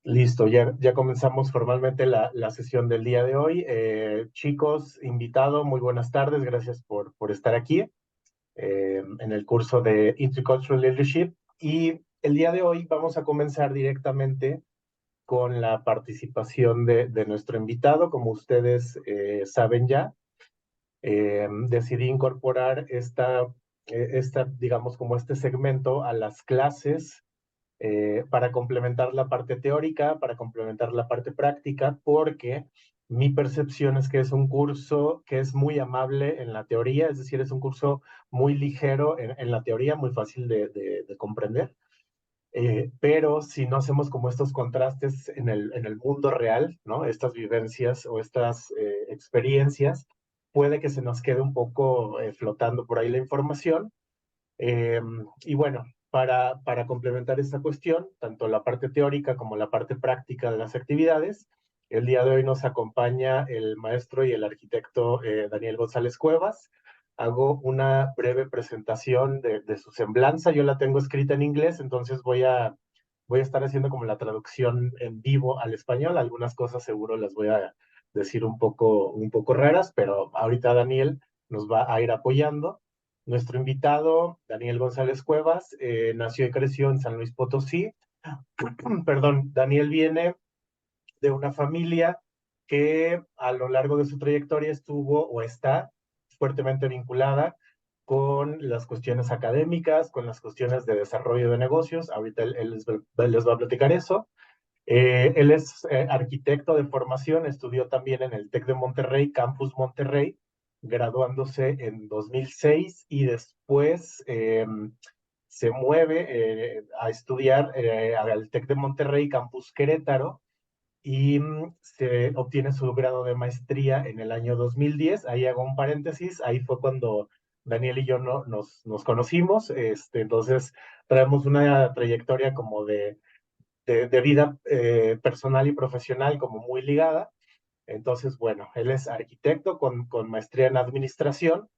Listo, ya comenzamos formalmente la sesión del día de hoy. Chicos, invitado, muy buenas tardes, gracias por estar aquí en el curso de Intercultural Leadership. Y el día de hoy vamos a comenzar directamente con la participación de nuestro invitado. Como ustedes saben ya, decidí incorporar digamos, como este segmento a las clases para complementar la parte teórica, para complementar la parte práctica, porque mi percepción es que es un curso que es muy amable en la teoría, es decir, es un curso muy ligero en la teoría, muy fácil de comprender. Pero si no hacemos como estos contrastes en el mundo real, ¿no? Estas vivencias o estas experiencias, puede que se nos quede un poco flotando por ahí la información. Y bueno, para complementar esta cuestión, tanto la parte teórica como la parte práctica de las actividades, el día de hoy nos acompaña el maestro y el arquitecto Daniel González Cuevas. Hago una breve presentación de su semblanza. Yo la tengo escrita en inglés, entonces voy a estar haciendo como la traducción en vivo al español. Algunas cosas seguro las voy a decir un poco raras, pero ahorita Daniel nos va a ir apoyando. Nuestro invitado, Daniel González Cuevas, nació y creció en San Luis Potosí. Perdón, Daniel viene de una familia que a lo largo de su trayectoria estuvo o está fuertemente vinculada con las cuestiones académicas, con las cuestiones de desarrollo de negocios. Ahorita les va a platicar eso. Él es arquitecto de formación, estudió también en el TEC de Monterrey, Campus Monterrey, graduándose en 2006 y después se mueve a estudiar al TEC de Monterrey, Campus Querétaro, y se obtiene su grado de maestría en el año 2010. Ahí hago un paréntesis, ahí fue cuando Daniel y yo nos conocimos, entonces traemos una trayectoria como de vida personal y profesional como muy ligada. Entonces, bueno, él es arquitecto con maestría en administración.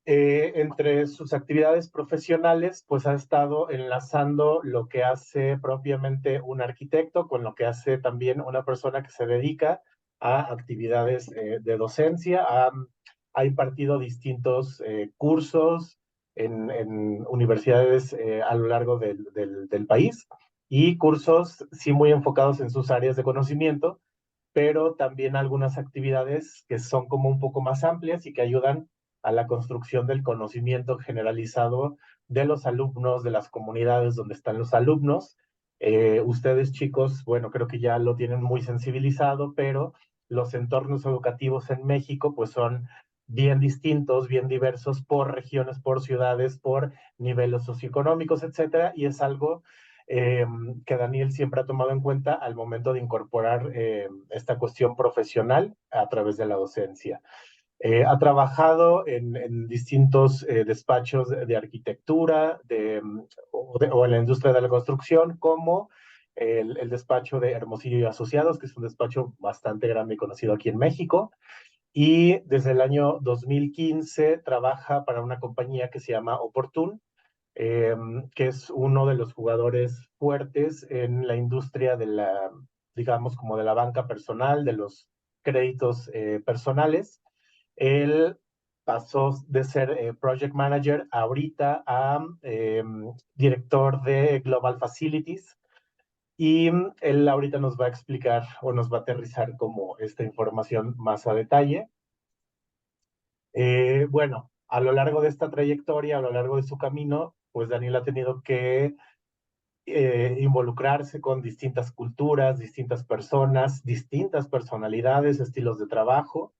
Entre sus actividades profesionales, pues ha estado enlazando lo que hace propiamente un arquitecto con lo que hace también una persona que se dedica a actividades de docencia. Ha impartido distintos cursos en universidades a lo largo del país y cursos sí muy enfocados en sus áreas de conocimiento, pero también algunas actividades que son como un poco más amplias y que ayudan a la construcción del conocimiento generalizado de los alumnos, de las comunidades donde están los alumnos. Ustedes, chicos, bueno, creo que ya lo tienen muy sensibilizado, pero los entornos educativos en México, pues son bien distintos, bien diversos por regiones, por ciudades, por niveles socioeconómicos, etcétera, y es algo eh, que Daniel siempre ha tomado en cuenta al momento de incorporar esta cuestión profesional a través de la docencia. Ha trabajado en distintos despachos de arquitectura o en la industria de la construcción, como el despacho de Hermosillo y Asociados, que es un despacho bastante grande y conocido aquí en México. Y desde el año 2015 trabaja para una compañía que se llama Opportune, eh, que es uno de los jugadores fuertes en la industria de la, digamos, como de la banca personal, de los créditos personales. Él pasó de ser project manager ahorita a director de Global Facilities, y él ahorita nos va a explicar o nos va a aterrizar como esta información más a detalle. Bueno, a lo largo de esta trayectoria, a lo largo de su camino, pues Daniel ha tenido que involucrarse con distintas culturas, distintas personas, distintas personalidades, estilos de trabajo.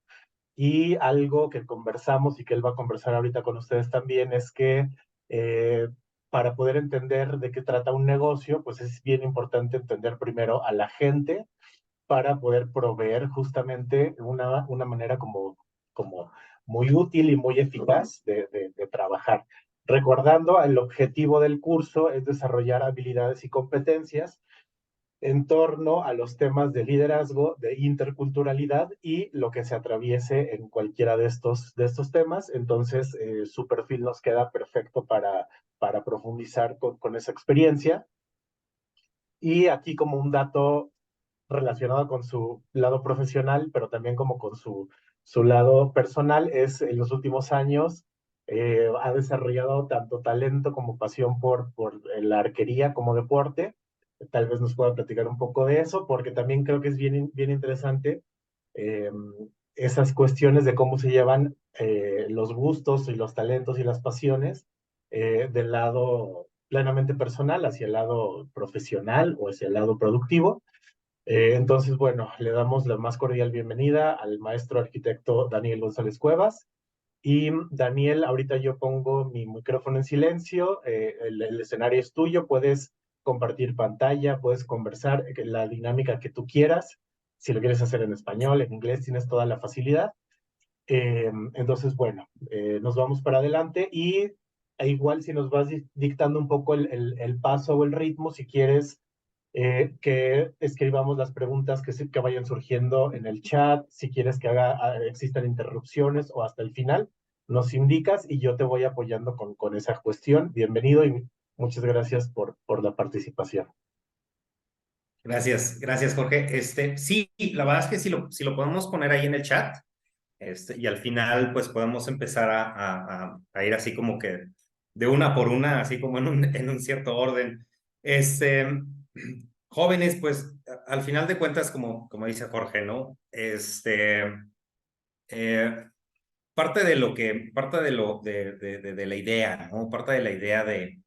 Y algo que conversamos y que él va a conversar ahorita con ustedes también es que eh, para poder entender de qué trata un negocio, pues es bien importante entender primero a la gente para poder proveer justamente una manera como muy útil y muy eficaz de trabajar. Recordando, el objetivo del curso es desarrollar habilidades y competencias en torno a los temas de liderazgo, de interculturalidad y lo que se atraviese en cualquiera de estos temas. Entonces, su perfil nos queda perfecto para profundizar con esa experiencia. Y aquí como un dato relacionado con su lado profesional, pero también como con su lado personal, es en los últimos años ha desarrollado tanto talento como pasión por la arquería como deporte. Tal vez nos pueda platicar un poco de eso, porque también creo que es bien interesante eh, esas cuestiones de cómo se llevan los gustos y los talentos y las pasiones del lado plenamente personal hacia el lado profesional o hacia el lado productivo. Entonces, bueno, le damos la más cordial bienvenida al maestro arquitecto Daniel González Cuevas. Y Daniel, ahorita yo pongo mi micrófono en silencio, el escenario es tuyo, puedes compartir pantalla, puedes conversar, la dinámica que tú quieras. Si lo quieres hacer en español, en inglés, tienes toda la facilidad. Entonces, bueno, nos vamos para adelante y igual si nos vas dictando un poco el paso o el ritmo, si quieres que escribamos las preguntas que vayan surgiendo en el chat, si quieres que existan interrupciones o hasta el final, nos indicas y yo te voy apoyando con esa cuestión. Bienvenido y muchas gracias por la participación. Gracias, Jorge. Sí, la verdad es que si lo podemos poner ahí en el chat, y al final, pues podemos empezar a ir así como que de una por una, así como en un cierto orden. Este, Jóvenes, pues al final de cuentas, como dice Jorge, ¿no? Eh, parte de la idea, ¿no? Parte de la idea de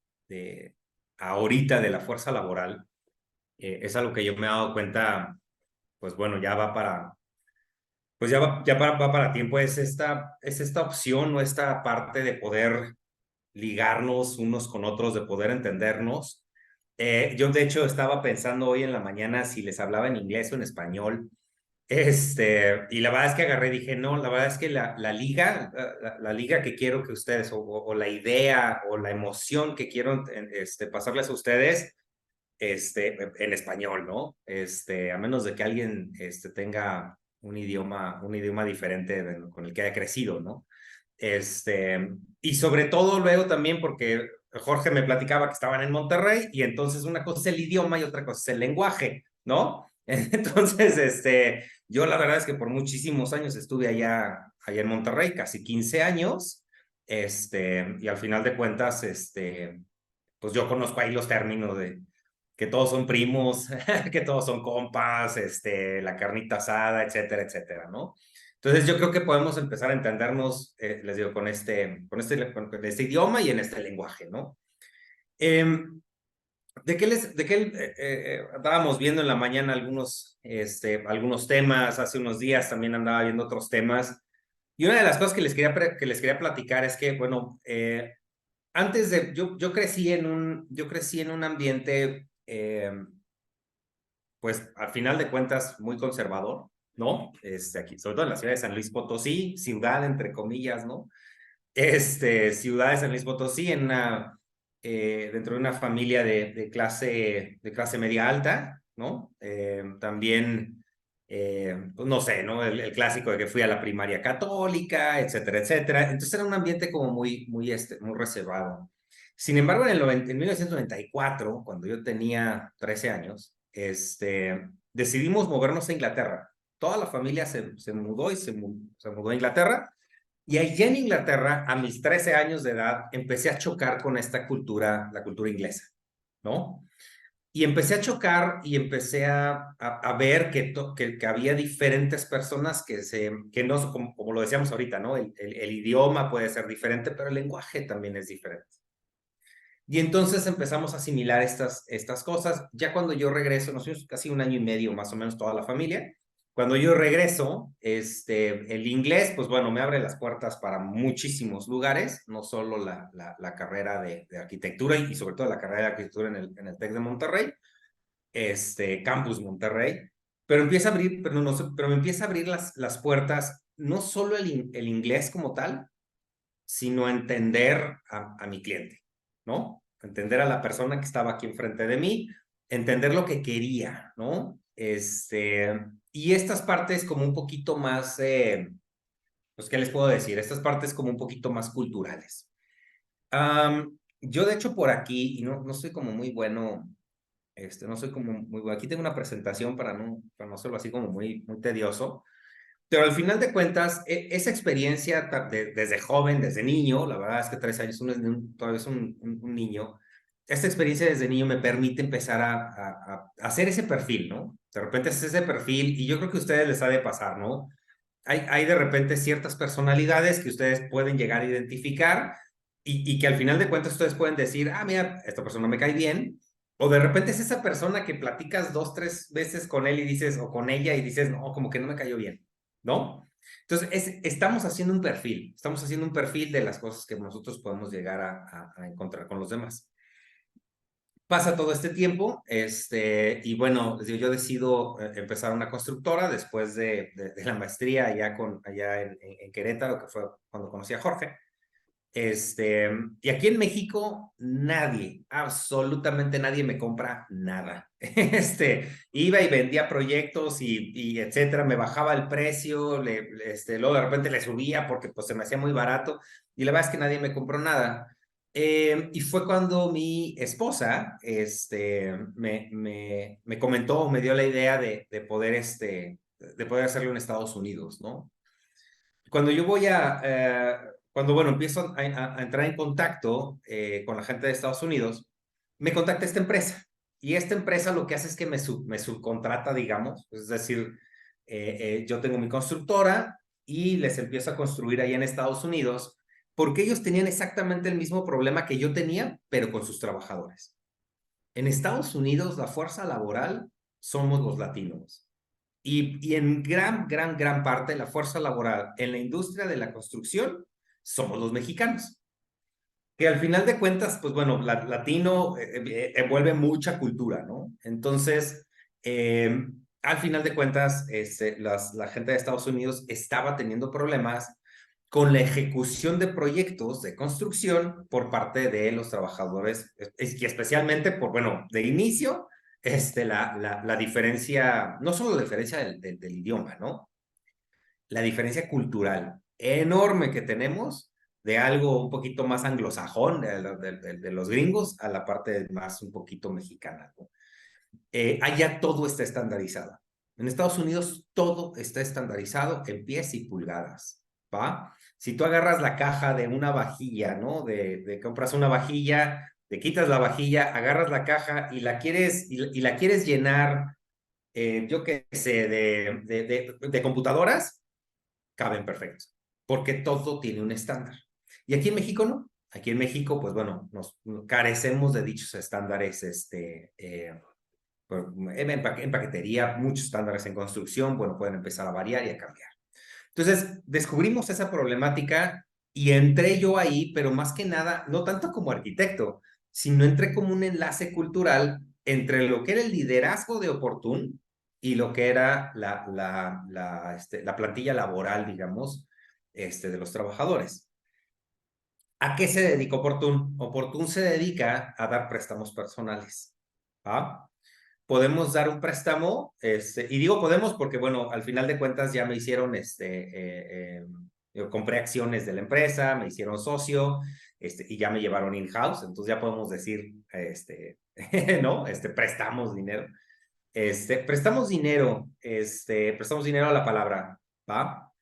ahorita de la fuerza laboral, es algo que yo me he dado cuenta, pues bueno, ya va para, pues va para tiempo, es esta opción o esta parte de poder ligarnos unos con otros, de poder entendernos. Yo de hecho estaba pensando hoy en la mañana si les hablaba en inglés o en español. Y la verdad es que agarré y dije, no, la verdad es que la liga, la liga que quiero que ustedes, o la idea, o la emoción que quiero pasarles a ustedes, en español, ¿no? A menos de que alguien tenga un idioma diferente con el que haya crecido, ¿no? Y sobre todo luego también porque Jorge me platicaba que estaban en Monterrey y entonces una cosa es el idioma y otra cosa es el lenguaje, ¿no? Entonces, yo la verdad es que por muchísimos años estuve allá en Monterrey, casi 15 años, y al final de cuentas, pues yo conozco ahí los términos de que todos son primos, que todos son compas, la carnita asada, etcétera, etcétera, ¿no? Entonces yo creo que podemos empezar a entendernos, les digo, con este idioma y en este lenguaje, ¿no? Eh, ¿De qué estábamos viendo en la mañana algunos temas? Hace unos días también andaba viendo otros temas. Y una de las cosas que les quería platicar es que, bueno, yo crecí en un ambiente, pues al final de cuentas, muy conservador, ¿no? Aquí, sobre todo en la ciudad de San Luis Potosí, ciudad entre comillas, ¿no? Ciudad de San Luis Potosí, dentro de una familia de clase media alta, ¿no? También, pues no sé, ¿no? El clásico de que fui a la primaria católica, etcétera, etcétera. Entonces era un ambiente como muy reservado. Sin embargo, en 1994, cuando yo tenía 13 años, decidimos movernos a Inglaterra. Toda la familia se mudó se mudó a Inglaterra. Y allá en Inglaterra, a mis 13 años de edad, empecé a chocar con esta cultura, la cultura inglesa, ¿no? Y empecé a chocar y empecé a ver que había diferentes personas que no, como lo decíamos ahorita, ¿no? El idioma puede ser diferente, pero el lenguaje también es diferente. Y entonces empezamos a asimilar estas cosas. Ya cuando yo regreso, nos fuimos casi un año y medio más o menos toda la familia. Cuando yo regreso, el inglés, pues bueno, me abre las puertas para muchísimos lugares, no solo la carrera de arquitectura y sobre todo la carrera de arquitectura en el TEC de Monterrey, Campus Monterrey, pero empieza a abrir, pero, no, pero me empieza a abrir las puertas, no solo el inglés como tal, sino entender a mi cliente, ¿no? Entender a la persona que estaba aquí enfrente de mí, entender lo que quería, ¿no? Y estas partes como un poquito más, pues, ¿qué les puedo decir? Estas partes como un poquito más culturales. Yo, de hecho, por aquí, y no soy como muy bueno No soy como muy bueno. Aquí tengo una presentación para no hacerlo así como muy tedioso. Pero al final de cuentas, esa experiencia desde joven, desde niño, la verdad es que 3 años uno es todavía es un niño, esta experiencia desde niño me permite empezar a hacer ese perfil, ¿no? De repente es ese perfil y yo creo que a ustedes les ha de pasar, ¿no? Hay de repente ciertas personalidades que ustedes pueden llegar a identificar y que al final de cuentas ustedes pueden decir, ah, mira, esta persona me cae bien. O de repente es esa persona que platicas 2, 3 veces con él y dices, o con ella y dices, no, como que no me cayó bien, ¿no? Entonces, estamos haciendo un perfil de las cosas que nosotros podemos llegar a encontrar con los demás. Pasa todo este tiempo, y bueno, yo decido empezar una constructora después de la maestría allá en Querétaro, que fue cuando conocí a Jorge. Y aquí en México, nadie, absolutamente nadie me compra nada. Iba y vendía proyectos y etcétera, me bajaba el precio, luego de repente le subía porque pues se me hacía muy barato y la verdad es que nadie me compró nada. Y fue cuando mi esposa, me comentó, me dio la idea de poder hacerlo en Estados Unidos, ¿no? Cuando yo cuando, bueno, empiezo a entrar en contacto con la gente de Estados Unidos, me contacta esta empresa. Y esta empresa lo que hace es que me subcontrata, digamos. Es decir, yo tengo mi constructora y les empiezo a construir allá en Estados Unidos porque ellos tenían exactamente el mismo problema que yo tenía, pero con sus trabajadores. En Estados Unidos, la fuerza laboral somos los latinos. Y en gran parte la fuerza laboral en la industria de la construcción somos los mexicanos. Que al final de cuentas, pues bueno, latino envuelve mucha cultura, ¿no? Entonces, al final de cuentas, la gente de Estados Unidos estaba teniendo problemas con la ejecución de proyectos de construcción por parte de los trabajadores, y especialmente por, bueno, de inicio, la diferencia, no solo la diferencia del idioma, ¿no? La diferencia cultural enorme que tenemos de algo un poquito más anglosajón, de los gringos, a la parte más un poquito mexicana, ¿no? Allá todo está estandarizado. En Estados Unidos todo está estandarizado en pies y pulgadas, ¿va? Si tú agarras la caja de una vajilla, ¿no? Compras una vajilla, te quitas la vajilla, agarras la caja y la quieres llenar, yo qué sé, de computadoras, caben perfectos, porque todo tiene un estándar. Y aquí en México no. Aquí en México, pues bueno, nos carecemos de dichos estándares, en paquetería, muchos estándares en construcción, bueno, pueden empezar a variar y a cambiar. Entonces, descubrimos esa problemática y entré yo ahí, pero más que nada, no tanto como arquitecto, sino entré como un enlace cultural entre lo que era el liderazgo de Oportun y lo que era la plantilla laboral, digamos, de los trabajadores. ¿A qué se dedica Oportun? Oportun se dedica a dar préstamos personales. ¿Ah? Podemos dar un préstamo, y digo podemos porque, bueno, al final de cuentas ya me hicieron, yo compré acciones de la empresa, me hicieron socio, y ya me llevaron in-house, entonces ya podemos decir, ¿no? Prestamos dinero. Prestamos dinero a la palabra, ¿va?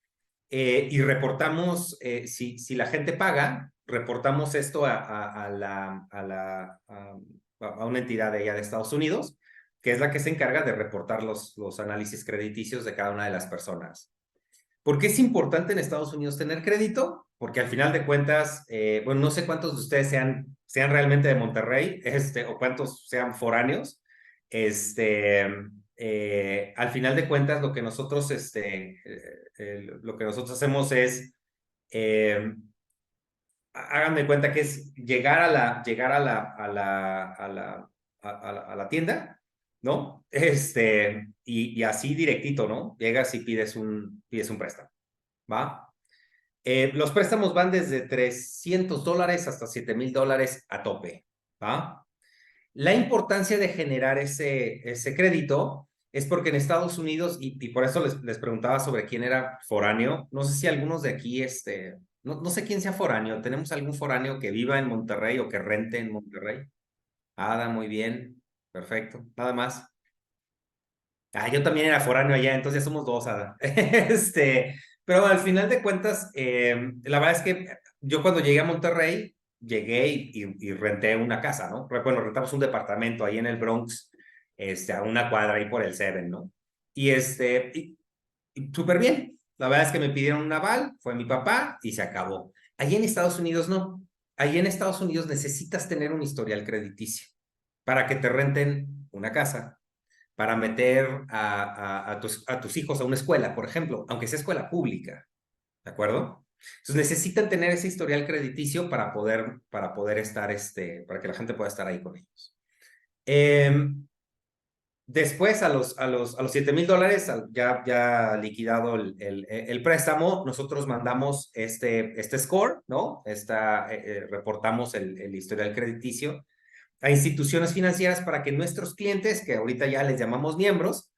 Y reportamos, si la gente paga, reportamos esto a una entidad de allá de Estados Unidos, que es la que se encarga de reportar los análisis crediticios de cada una de las personas. ¿Por qué es importante en Estados Unidos tener crédito? Porque al final de cuentas, bueno, no sé cuántos de ustedes sean realmente de Monterrey, o cuántos sean foráneos. Al final de cuentas, lo que nosotros hacemos es, háganme cuenta que es llegar a la tienda, ¿no? Y así directito, ¿no? Llegas y pides un préstamo, ¿va? Los préstamos van desde $300 hasta $7,000 a tope, ¿va? La importancia de generar ese crédito es porque en Estados Unidos, y por eso les preguntaba sobre quién era foráneo, no sé si algunos de aquí, no sé quién sea foráneo, ¿tenemos algún foráneo que viva en Monterrey o que rente en Monterrey? Ada, muy bien, perfecto, nada más. Ah, yo también era foráneo allá, entonces ya somos dos, Ada. Pero al final de cuentas, la verdad es que yo cuando llegué a Monterrey, llegué y renté una casa, ¿no? Bueno, rentamos un departamento ahí en el Bronx, a una cuadra ahí por el Seven, ¿no? Y y súper bien. La verdad es que me pidieron un aval, fue mi papá y se acabó. Allí en Estados Unidos no. Allí en Estados Unidos necesitas tener un historial crediticio para que te renten una casa, para meter a tus hijos a una escuela, por ejemplo, aunque sea escuela pública, ¿de acuerdo? Entonces necesitan tener ese historial crediticio para poder estar, para que la gente pueda estar ahí con ellos. Después, a los $7,000, ya liquidado el préstamo, nosotros mandamos este score, ¿no? Reportamos el historial crediticio a instituciones financieras para que nuestros clientes, que ahorita ya les llamamos miembros,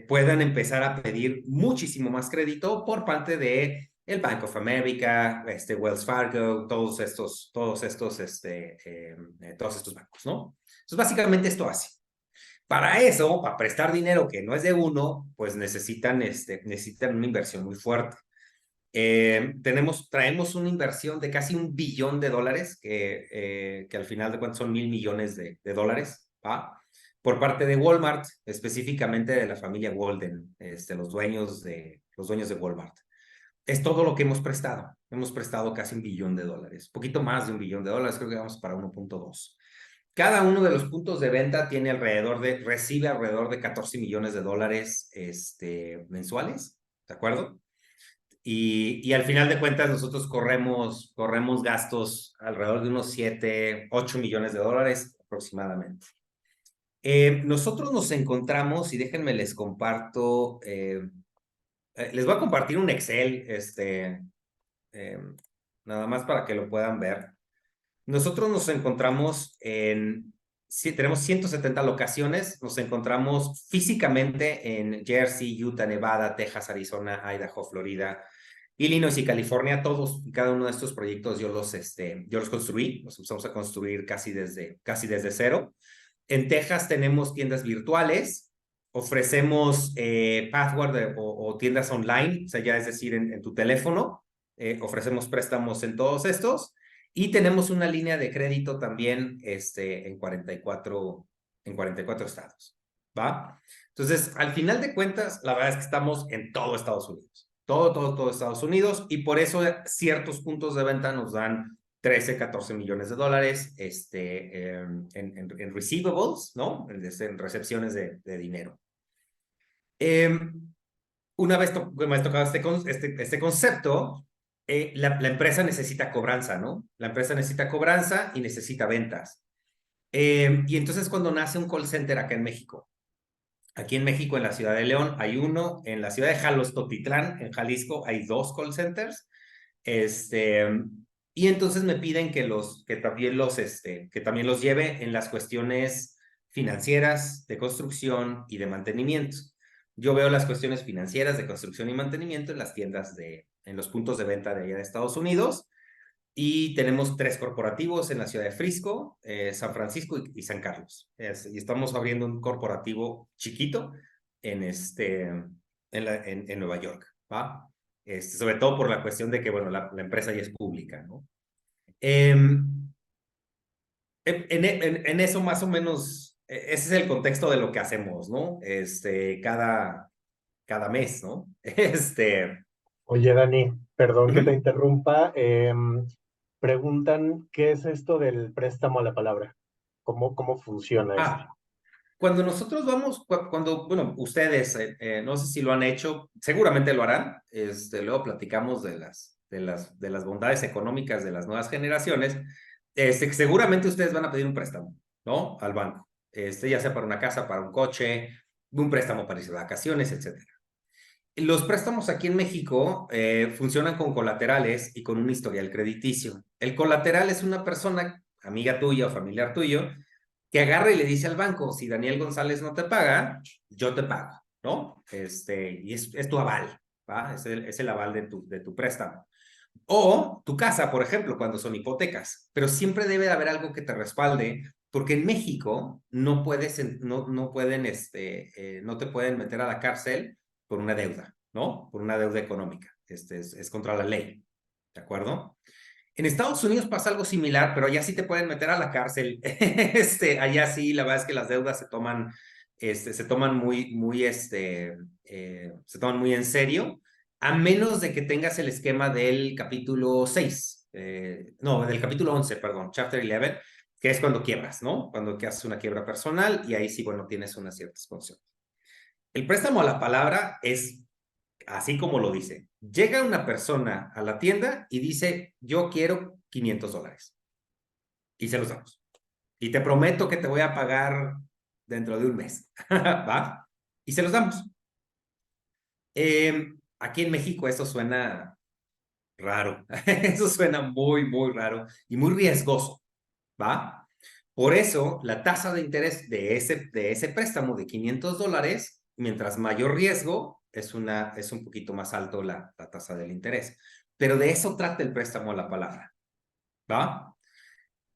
puedan empezar a pedir muchísimo más crédito por parte de el Bank of America, Wells Fargo, todos estos bancos, ¿no? Entonces, básicamente esto hace. Para eso, para prestar dinero que no es de uno, pues necesitan una inversión muy fuerte. Traemos una inversión de casi $1 billón que al final de cuentas son $1,000 millones de dólares, ¿va? Por parte de Walmart, específicamente de la familia Walden, los dueños de Walmart. Es todo lo que hemos prestado. Hemos prestado casi $1 billón, poquito más de $1 billón, creo que vamos para 1.2. Cada uno de los puntos de venta recibe alrededor de $14 millones mensuales, ¿de acuerdo? Y al final de cuentas nosotros corremos gastos alrededor de unos 7, 8 millones de dólares aproximadamente. Nosotros nos encontramos, y déjenme les comparto, les voy a compartir un Excel, nada más para que lo puedan ver. Nosotros nos encontramos tenemos 170 locaciones, nos encontramos físicamente en Jersey, Utah, Nevada, Texas, Arizona, Idaho, Florida, Illinois y California. Todos y cada uno de estos proyectos yo los construí, los empezamos a construir casi desde cero. En Texas tenemos tiendas virtuales, ofrecemos Pathward o tiendas online, o sea, ya es decir, en tu teléfono, ofrecemos préstamos en todos estos. Y tenemos una línea de crédito también en 44 estados, ¿va? Entonces, al final de cuentas, la verdad es que estamos en todo Estados Unidos. Todo Estados Unidos. Y por eso ciertos puntos de venta nos dan 13, 14 millones de dólares en receivables, ¿no? En recepciones de dinero. Una vez me ha tocado este concepto, la empresa necesita cobranza, ¿no? La empresa necesita cobranza y necesita ventas. Y entonces cuando nace un call center acá en México, en la ciudad de León, hay uno, en la ciudad de Jalostotitlán, en Jalisco, hay 2 call centers, y entonces me piden que también los lleve en las cuestiones financieras, de construcción y de mantenimiento. Yo veo las cuestiones financieras de construcción y mantenimiento en las tiendas en los puntos de venta de allá de Estados Unidos, y tenemos 3 corporativos en la ciudad de Frisco, San Francisco y San Carlos. Y estamos abriendo un corporativo chiquito en Nueva York, ¿va? Sobre todo por la cuestión de que, bueno, la empresa ya es pública, ¿no? En eso más o menos, ese es el contexto de lo que hacemos, ¿no? Cada mes, ¿no? Oye, Dani, perdón que te interrumpa. Preguntan, ¿qué es esto del préstamo a la palabra? ¿Cómo funciona esto? Cuando nosotros bueno, ustedes, no sé si lo han hecho, seguramente lo harán, luego platicamos de las bondades económicas de las nuevas generaciones, seguramente ustedes van a pedir un préstamo, ¿no? Al banco, ya sea para una casa, para un coche, un préstamo para irse de vacaciones, etcétera. Los préstamos aquí en México funcionan con colaterales y con un historial crediticio. El colateral es una persona, amiga tuya o familiar tuyo, que agarra y le dice al banco: si Daniel González no te paga, yo te pago, ¿no? Y es tu aval, ¿va? Es el aval de tu préstamo. O tu casa, por ejemplo, cuando son hipotecas, pero siempre debe de haber algo que te respalde Porque en México no puedes, no pueden, no te pueden meter a la cárcel por una deuda, ¿no? Por una deuda económica. Es contra la ley, ¿de acuerdo? En Estados Unidos pasa algo similar, pero allá sí te pueden meter a la cárcel. Allá sí, la verdad es que las deudas se toman se toman muy en serio, a menos de que tengas el esquema del capítulo 6, no, del capítulo 11, perdón, Chapter 11, que es cuando quiebras, ¿no? Cuando que haces una quiebra personal y ahí sí, bueno, tienes unas ciertas condiciones. El préstamo a la palabra es así como lo dice. Llega una persona a la tienda y dice, yo quiero $500 y se los damos. Y te prometo que te voy a pagar dentro de un mes. ¿Va? Y se los damos. Aquí en México eso suena raro. Eso suena muy, muy raro y muy riesgoso. ¿Va? Por eso, la tasa de interés de ese préstamo de $500, mientras mayor riesgo, es un poquito más alto la tasa del interés. Pero de eso trata el préstamo a la palabra, ¿va?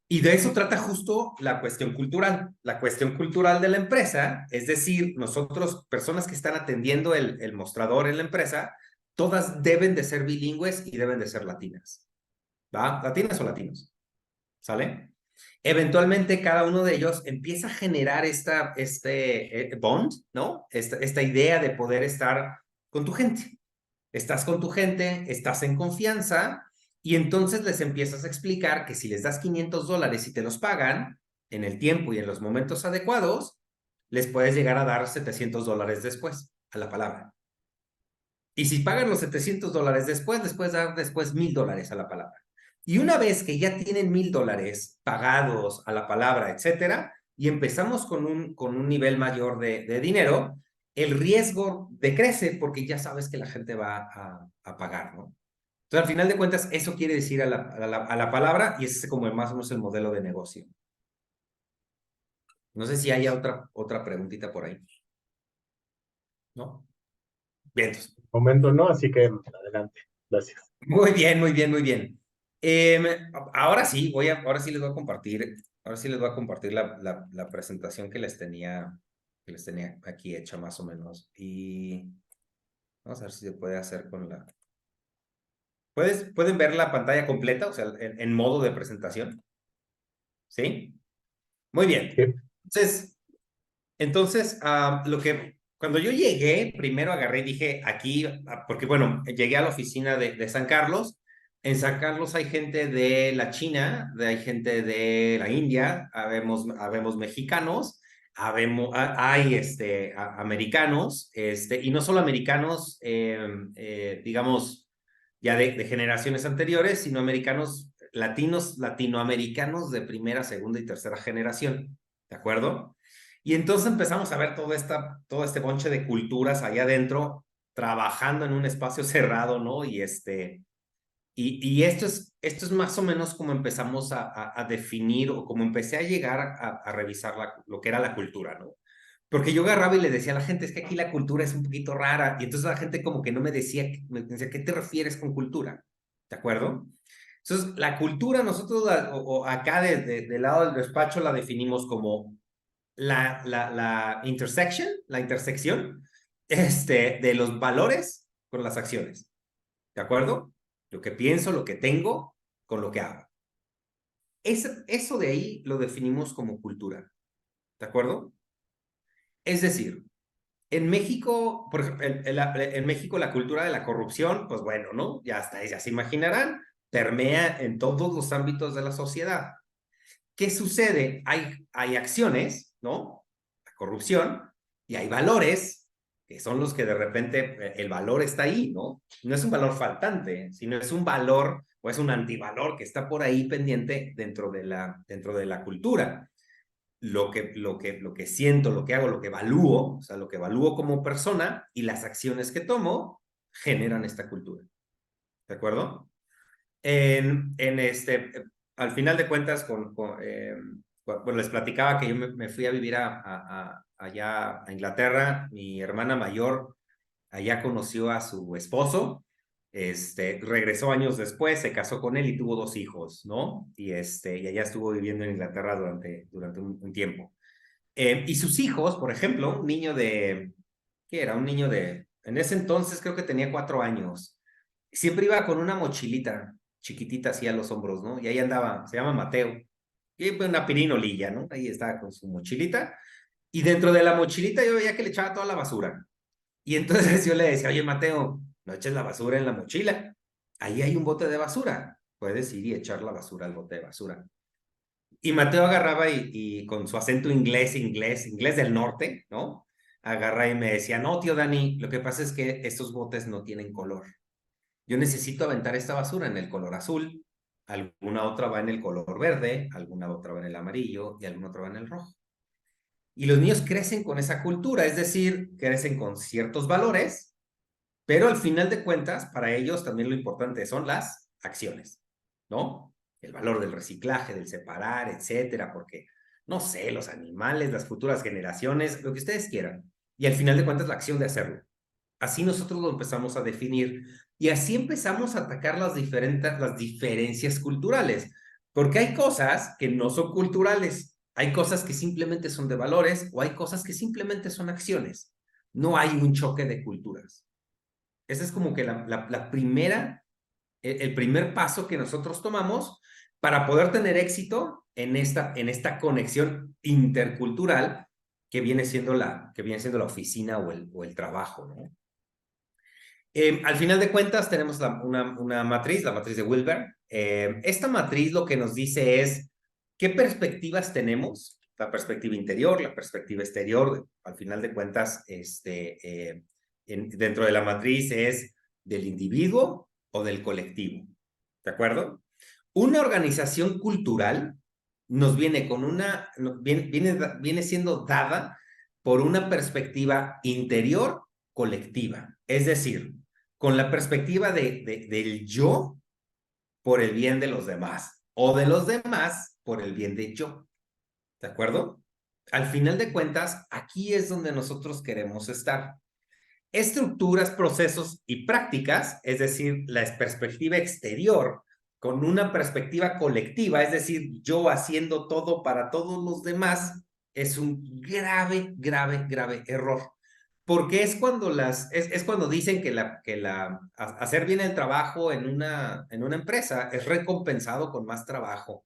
Y de eso trata justo la cuestión cultural. La cuestión cultural de la empresa, es decir, nosotros, personas que están atendiendo el mostrador en la empresa, todas deben de ser bilingües y deben de ser latinas, ¿va? ¿Latinas o latinos? ¿Sale? Eventualmente cada uno de ellos empieza a generar este bond, ¿no? Esta idea de poder estar con tu gente. Estás con tu gente, estás en confianza y entonces les empiezas a explicar que si les das $500 y te los pagan en el tiempo y en los momentos adecuados, les puedes llegar a dar $700 después, a la palabra. Y si pagan los $700 después, les puedes dar después $1,000 a la palabra. Y una vez que ya tienen $1,000 pagados a la palabra, etcétera, y empezamos con un nivel mayor de dinero, el riesgo decrece porque ya sabes que la gente va a pagar, ¿no? Entonces, al final de cuentas, eso quiere decir a la palabra y ese es como más o menos el modelo de negocio. No sé si hay otra preguntita por ahí, ¿no? Bien, entonces, Momento no, así que adelante. Gracias. muy bien, muy bien, muy bien. Em, ahora sí, ahora sí les voy a compartir, ahora sí les voy a compartir la presentación que les tenía aquí hecha más o menos. Y vamos a ver si se puede hacer con la... ¿Pueden ver la pantalla completa? O sea, en modo de presentación. ¿Sí? Muy bien. Sí. Entonces, cuando yo llegué, primero agarré y dije aquí, porque bueno, llegué a la oficina de San Carlos. En San Carlos hay gente de la China, hay gente de la India, habemos mexicanos, hay americanos, y no solo americanos, digamos, ya de generaciones anteriores, sino americanos latinos, latinoamericanos de primera, segunda y tercera generación. ¿De acuerdo? Y entonces empezamos a ver todo este bonche de culturas allá adentro, trabajando en un espacio cerrado, ¿no? Y esto es más o menos como empezamos a definir o como empecé a llegar a revisar lo que era la cultura, ¿no? Porque yo agarraba y le decía a la gente, es que aquí la cultura es un poquito rara, y entonces la gente como que no me decía, ¿qué te refieres con cultura? ¿De acuerdo? Entonces, la cultura nosotros, o acá del lado del despacho, la definimos como la intersection, la intersección, de los valores con las acciones. ¿De acuerdo? Lo que pienso, lo que tengo, con lo que hago. Eso de ahí lo definimos como cultura. ¿De acuerdo? Es decir, en México, por ejemplo, en México la cultura de la corrupción, pues bueno, ¿no? Ya se imaginarán, permea en todos los ámbitos de la sociedad. ¿Qué sucede? Hay acciones, ¿no? La corrupción, y hay valores, que son los que de repente el valor está ahí, ¿no? No es un valor faltante, sino es un valor o es un antivalor que está por ahí pendiente dentro de la cultura. Lo que siento, lo que hago, lo que evalúo, o sea, lo que evalúo como persona y las acciones que tomo generan esta cultura. ¿De acuerdo? En, en este, Al final de cuentas, bueno, les platicaba que yo me fui a vivir allá a Inglaterra. Mi hermana mayor allá conoció a su esposo Regresó años después, se casó con él y tuvo 2 hijos, ¿no? Y allá estuvo viviendo en Inglaterra durante un tiempo. Y sus hijos, por ejemplo, un niño ¿qué era? Un niño en ese entonces creo que tenía 4 años. Siempre iba con una mochilita chiquitita así a los hombros, ¿no? Y ahí andaba, se llama Mateo. Y una pirinolilla, ¿no? Ahí estaba con su mochilita. Y dentro de la mochilita yo veía que le echaba toda la basura. Y entonces yo le decía, oye, Mateo, no eches la basura en la mochila. Ahí hay un bote de basura. Puedes ir y echar la basura al bote de basura. Y Mateo agarraba y con su acento inglés del norte, ¿no? Agarra y me decía, no, tío Dani, lo que pasa es que estos botes no tienen color. Yo necesito aventar esta basura en el color azul, alguna otra va en el color verde, alguna otra va en el amarillo y alguna otra va en el rojo. Y los niños crecen con esa cultura, es decir, crecen con ciertos valores, pero al final de cuentas, para ellos también lo importante son las acciones, ¿no? El valor del reciclaje, del separar, etcétera, porque, no sé, los animales, las futuras generaciones, lo que ustedes quieran. Y al final de cuentas, la acción de hacerlo. Así nosotros lo empezamos a definir y así empezamos a atacar las diferencias culturales, porque hay cosas que no son culturales, hay cosas que simplemente son de valores o hay cosas que simplemente son acciones. No hay un choque de culturas. Ese es como que la primera, el primer paso que nosotros tomamos para poder tener éxito en esta conexión intercultural que viene siendo la oficina o el trabajo, ¿no? Al final de cuentas tenemos una matriz, la matriz de Wilber. Esta matriz lo que nos dice es qué perspectivas tenemos, la perspectiva interior, la perspectiva exterior. Al final de cuentas, dentro de la matriz es del individuo o del colectivo. ¿De acuerdo? Una organización cultural nos viene con viene siendo dada por una perspectiva interior colectiva. Es decir, con la perspectiva del yo por el bien de los demás o de los demás por el bien de yo. ¿De acuerdo? Al final de cuentas, aquí es donde nosotros queremos estar. Estructuras, procesos y prácticas, es decir, la perspectiva exterior con una perspectiva colectiva, es decir, yo haciendo todo para todos los demás, es un grave, grave, grave error. Porque es cuando es cuando dicen hacer bien el trabajo en una empresa es recompensado con más trabajo,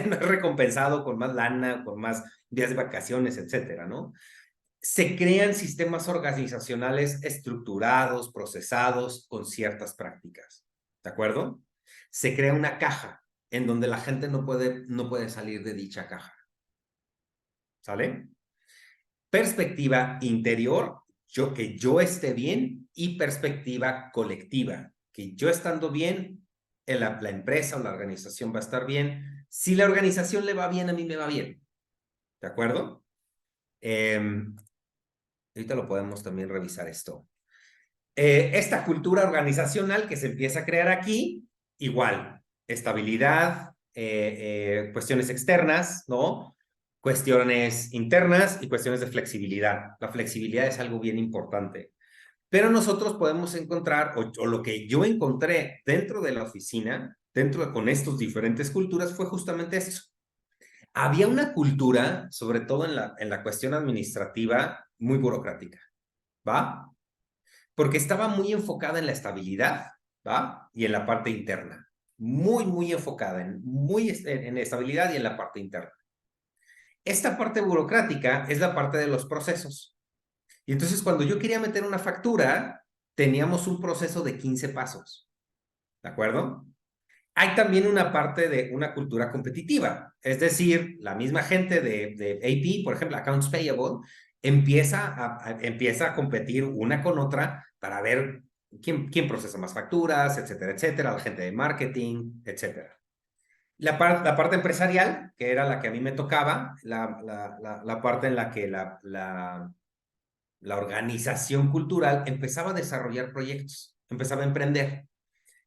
no es recompensado con más lana, con más días de vacaciones, etcétera, ¿no? Se crean sistemas organizacionales estructurados, procesados, con ciertas prácticas. ¿De acuerdo? Se crea una caja en donde la gente no puede salir de dicha caja. ¿Sale? Perspectiva interior, que yo esté bien, y perspectiva colectiva, que yo estando bien, la empresa o la organización va a estar bien. Si la organización le va bien, a mí me va bien. ¿De acuerdo? Ahorita lo podemos también revisar esto. Esta cultura organizacional que se empieza a crear aquí, igual, estabilidad, cuestiones externas, ¿no? Cuestiones internas y cuestiones de flexibilidad. La flexibilidad es algo bien importante. Pero nosotros podemos encontrar, o lo que yo encontré dentro de la oficina, con estos diferentes culturas, fue justamente esto. Había una cultura, sobre todo en la cuestión administrativa, muy burocrática, ¿va? Porque estaba muy enfocada en la estabilidad, ¿va? Y en la parte interna. Muy, muy enfocada en estabilidad y en la parte interna. Esta parte burocrática es la parte de los procesos. Y entonces cuando yo quería meter una factura, teníamos un proceso de 15 pasos. ¿De acuerdo? Hay también una parte de una cultura competitiva, es decir, la misma gente de AP, por ejemplo, Accounts Payable, empieza a competir una con otra para ver quién procesa más facturas, etcétera, etcétera, la gente de marketing, etcétera. La parte empresarial, que era la que a mí me tocaba, la parte en la que la organización cultural empezaba a desarrollar proyectos, empezaba a emprender.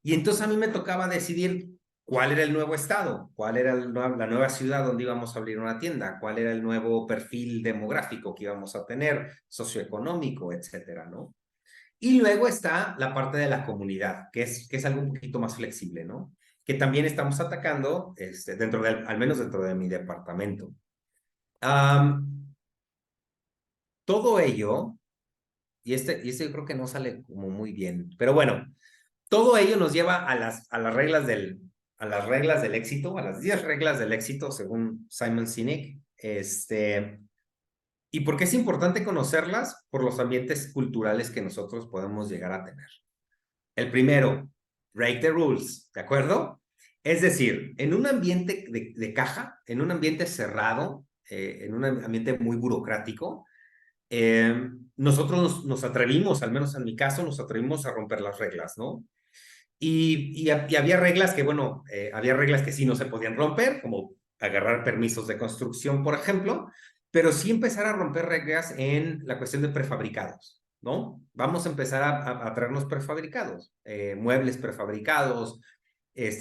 Y entonces a mí me tocaba decidir cuál era el nuevo estado, cuál era la nueva ciudad donde íbamos a abrir una tienda, cuál era el nuevo perfil demográfico que íbamos a tener, socioeconómico, etcétera, ¿no? Y luego está la parte de la comunidad, que es algo un poquito más flexible, ¿no? Que también estamos atacando al menos dentro de mi departamento. Todo ello, y este yo creo que no sale como muy bien, pero bueno, todo ello nos lleva a las reglas del éxito, a las 10 reglas del éxito, según Simon Sinek. ¿Y por qué es importante conocerlas? Por los ambientes culturales que nosotros podemos llegar a tener. El primero, break the rules, ¿de acuerdo? Es decir, en un ambiente de caja, en un ambiente cerrado, en un ambiente muy burocrático, nosotros nos atrevimos, al menos en mi caso, nos atrevimos a romper las reglas, ¿no? Y había reglas que, bueno, había reglas que sí no se podían romper, como agarrar permisos de construcción, por ejemplo, pero sí empezar a romper reglas en la cuestión de prefabricados, ¿no? Vamos a empezar a traernos prefabricados, muebles prefabricados,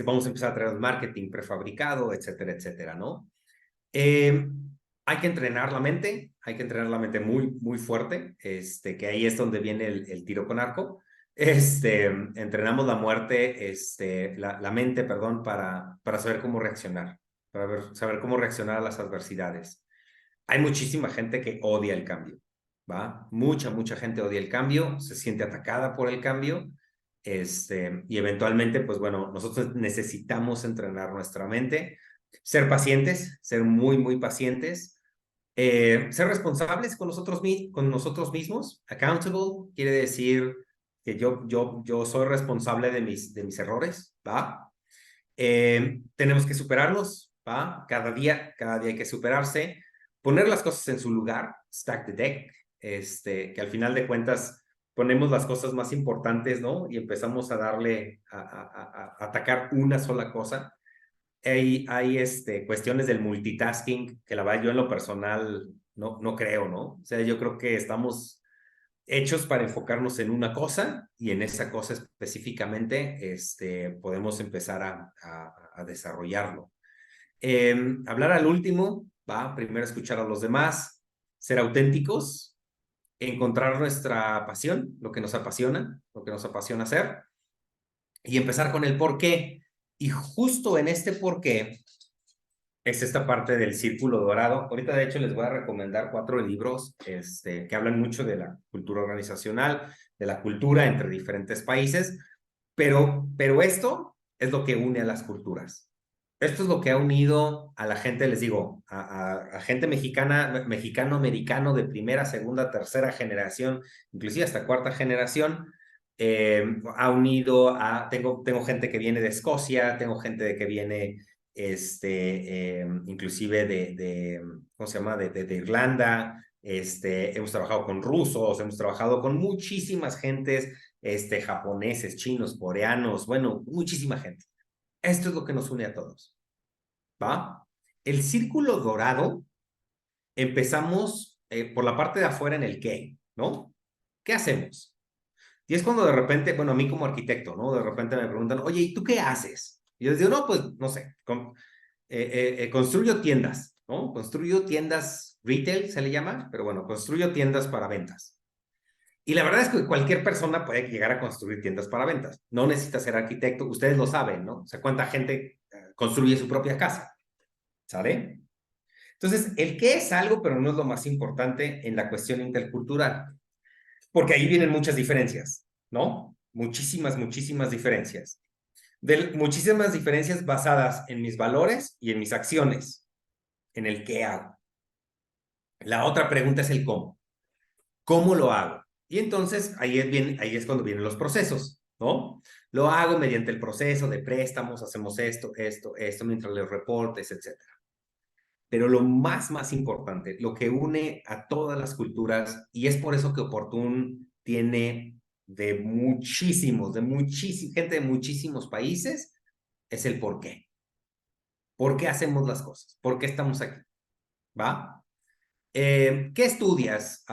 vamos a empezar a traer marketing prefabricado, etcétera, etcétera, ¿no? Eh, Hay que entrenar la mente, hay que entrenar la mente muy, muy fuerte, que ahí es donde viene el tiro con arco. Entrenamos la muerte, la mente, perdón, para saber cómo reaccionar, saber cómo reaccionar a las adversidades. Hay muchísima gente que odia el cambio, ¿va? Mucha gente odia el cambio, se siente atacada por el cambio, y eventualmente, pues bueno, nosotros necesitamos entrenar nuestra mente, ser pacientes, ser muy, muy pacientes, ser responsables con nosotros mismos. Accountable quiere decir que yo soy responsable de mis errores, ¿va? Tenemos que superarlos, ¿va? Cada día hay que superarse, poner las cosas en su lugar, stack the deck, que al final de cuentas ponemos las cosas más importantes, ¿no? Y empezamos a darle, a atacar una sola cosa. Hay cuestiones del multitasking que la verdad yo en lo personal no creo, ¿no? O sea, yo creo que estamos hechos para enfocarnos en una cosa y en esa cosa específicamente podemos empezar a desarrollarlo. Hablar al último, va, primero escuchar a los demás, ser auténticos, encontrar nuestra pasión, lo que nos apasiona hacer y empezar con el por qué. Y justo en este por qué es esta parte del círculo dorado. Ahorita, de hecho, les voy a recomendar 4 libros que hablan mucho de la cultura organizacional, de la cultura entre diferentes países, pero esto es lo que une a las culturas. Esto es lo que ha unido a la gente, les digo, a gente mexicana, mexicano-americano de primera, segunda, tercera generación, inclusive hasta cuarta generación. Ha unido tengo gente que viene de Escocia, tengo gente que viene inclusive ¿cómo se llama? De Irlanda, hemos trabajado con rusos, hemos trabajado con muchísimas gentes, japoneses, chinos, coreanos, bueno, muchísima gente. Esto es lo que nos une a todos, ¿va? El círculo dorado, empezamos por la parte de afuera en el qué, ¿no? ¿Qué hacemos? Y es cuando de repente, bueno, a mí como arquitecto, ¿no? De repente me preguntan, oye, ¿y tú qué haces? Y yo les digo, no, pues, no sé, construyo tiendas, ¿no? Construyo tiendas retail, se le llama, pero bueno, construyo tiendas para ventas. Y la verdad es que cualquier persona puede llegar a construir tiendas para ventas. No necesita ser arquitecto, ustedes lo saben, ¿no? O sea, cuánta gente construye su propia casa, ¿sale? Entonces, el qué es algo, pero no es lo más importante en la cuestión intercultural, porque ahí vienen muchas diferencias, ¿no? Muchísimas diferencias. Muchísimas diferencias basadas en mis valores y en mis acciones, en el qué hago. La otra pregunta es el cómo. ¿Cómo lo hago? Y entonces ahí es cuando vienen los procesos, ¿no? Lo hago mediante el proceso de préstamos, hacemos esto, mientras leo reportes, etcétera. Pero lo más importante, lo que une a todas las culturas, y es por eso que Oportun tiene gente de muchísimos países, es el por qué. ¿Por qué hacemos las cosas? ¿Por qué estamos aquí? ¿Va? ¿Qué estudias?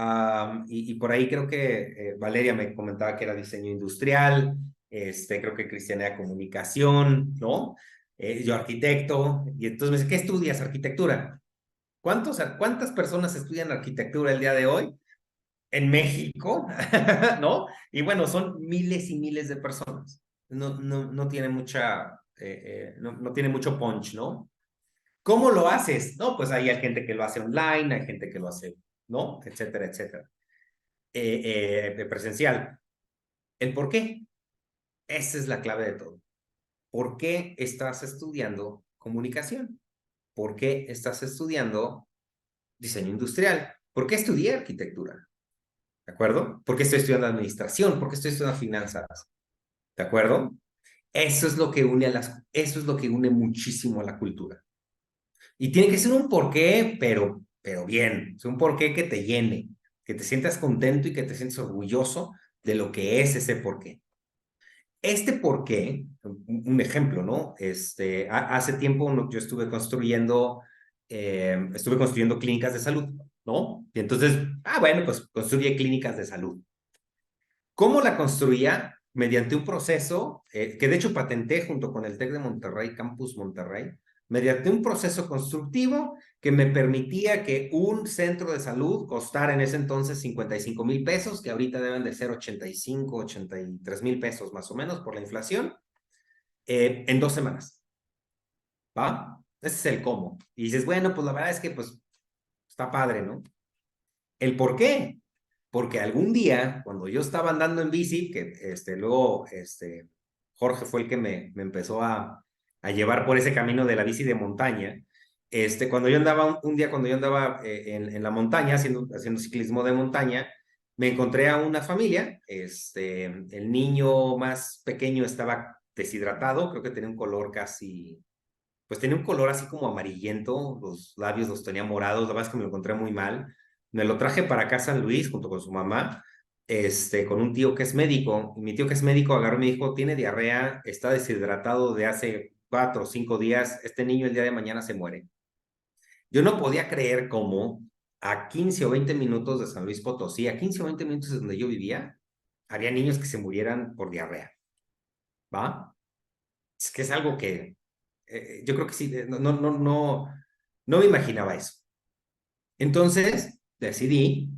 Y por ahí creo que Valeria me comentaba que era diseño industrial, creo que Cristiana era comunicación, ¿no? Yo arquitecto, y entonces me dice, ¿qué estudias? Arquitectura. ¿Cuántas personas estudian arquitectura el día de hoy? en México, ¿no? Y bueno, son miles y miles de personas. No tiene no tiene mucho punch, ¿no? ¿Cómo lo haces? No, pues hay gente que lo hace online, hay gente que lo hace, ¿no? Etcétera, etcétera. Presencial. ¿El por qué? Esa es la clave de todo. ¿Por qué estás estudiando comunicación? ¿Por qué estás estudiando diseño industrial? ¿Por qué estudié arquitectura? ¿De acuerdo? ¿Por qué estoy estudiando administración? ¿Por qué estoy estudiando finanzas? ¿De acuerdo? Eso es lo que eso es lo que une muchísimo a la cultura. Y tiene que ser un porqué, pero bien, es un porqué que te llene, que te sientas contento y que te sientas orgulloso de lo que es ese porqué. Este porqué, un ejemplo, ¿no? Hace tiempo yo estuve construyendo clínicas de salud, ¿no? Y entonces, bueno, pues construye clínicas de salud. ¿Cómo la construía? Mediante un proceso que de hecho patenté junto con el TEC de Monterrey, Campus Monterrey, mediante un proceso constructivo que me permitía que un centro de salud costara en ese entonces 55,000 pesos, que ahorita deben de ser 85, 83,000 pesos más o menos por la inflación, en 2 semanas. ¿Va? Ese es el cómo. Y dices, bueno, pues la verdad es que pues está padre, ¿no? ¿El por qué? Porque algún día, cuando yo estaba andando en bici, que luego Jorge fue el que me empezó a llevar por ese camino de la bici de montaña, cuando yo andaba, un día cuando yo andaba en la montaña, haciendo ciclismo de montaña, me encontré a una familia, el niño más pequeño estaba deshidratado, creo que tenía un color casi, pues tenía un color así como amarillento, los labios los tenía morados, la verdad es que me lo encontré muy mal. Me lo traje para acá a San Luis junto con su mamá, con un tío que es médico. Y mi tío que es médico agarró y me dijo, tiene diarrea, está deshidratado de hace 4 o 5 días, este niño el día de mañana se muere. Yo no podía creer cómo a 15 o 20 minutos de San Luis Potosí, a 15 o 20 minutos de donde yo vivía, había niños que se murieran por diarrea, ¿va? Es que es algo que yo creo que sí, no me imaginaba eso. Entonces decidí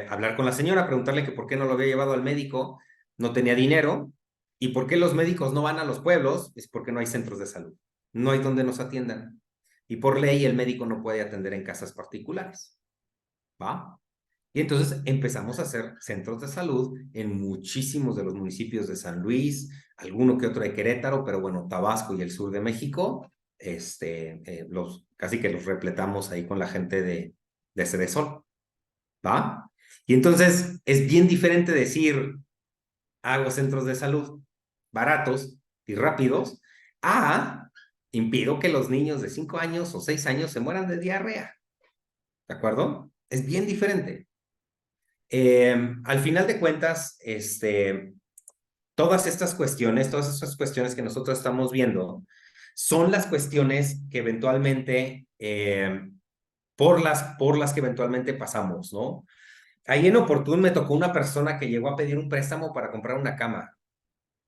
hablar con la señora, preguntarle que por qué no lo había llevado al médico, no tenía dinero, y por qué los médicos no van a los pueblos, es porque no hay centros de salud, no hay donde nos atiendan. Y por ley el médico no puede atender en casas particulares, ¿va? Y entonces empezamos a hacer centros de salud en muchísimos de los municipios de San Luis, alguno que otro de Querétaro, pero bueno, Tabasco y el sur de México, casi que los repletamos ahí con la gente de Cedesol, ¿va? Y entonces es bien diferente decir, hago centros de salud baratos y rápidos, a impido que los niños de 5 años o 6 años se mueran de diarrea, ¿de acuerdo? Es bien diferente. Al final de cuentas, todas estas cuestiones, todas esas cuestiones que nosotros estamos viendo, son las cuestiones que eventualmente, por las que eventualmente pasamos, ¿no? Ahí en Oportun me tocó una persona que llegó a pedir un préstamo para comprar una cama,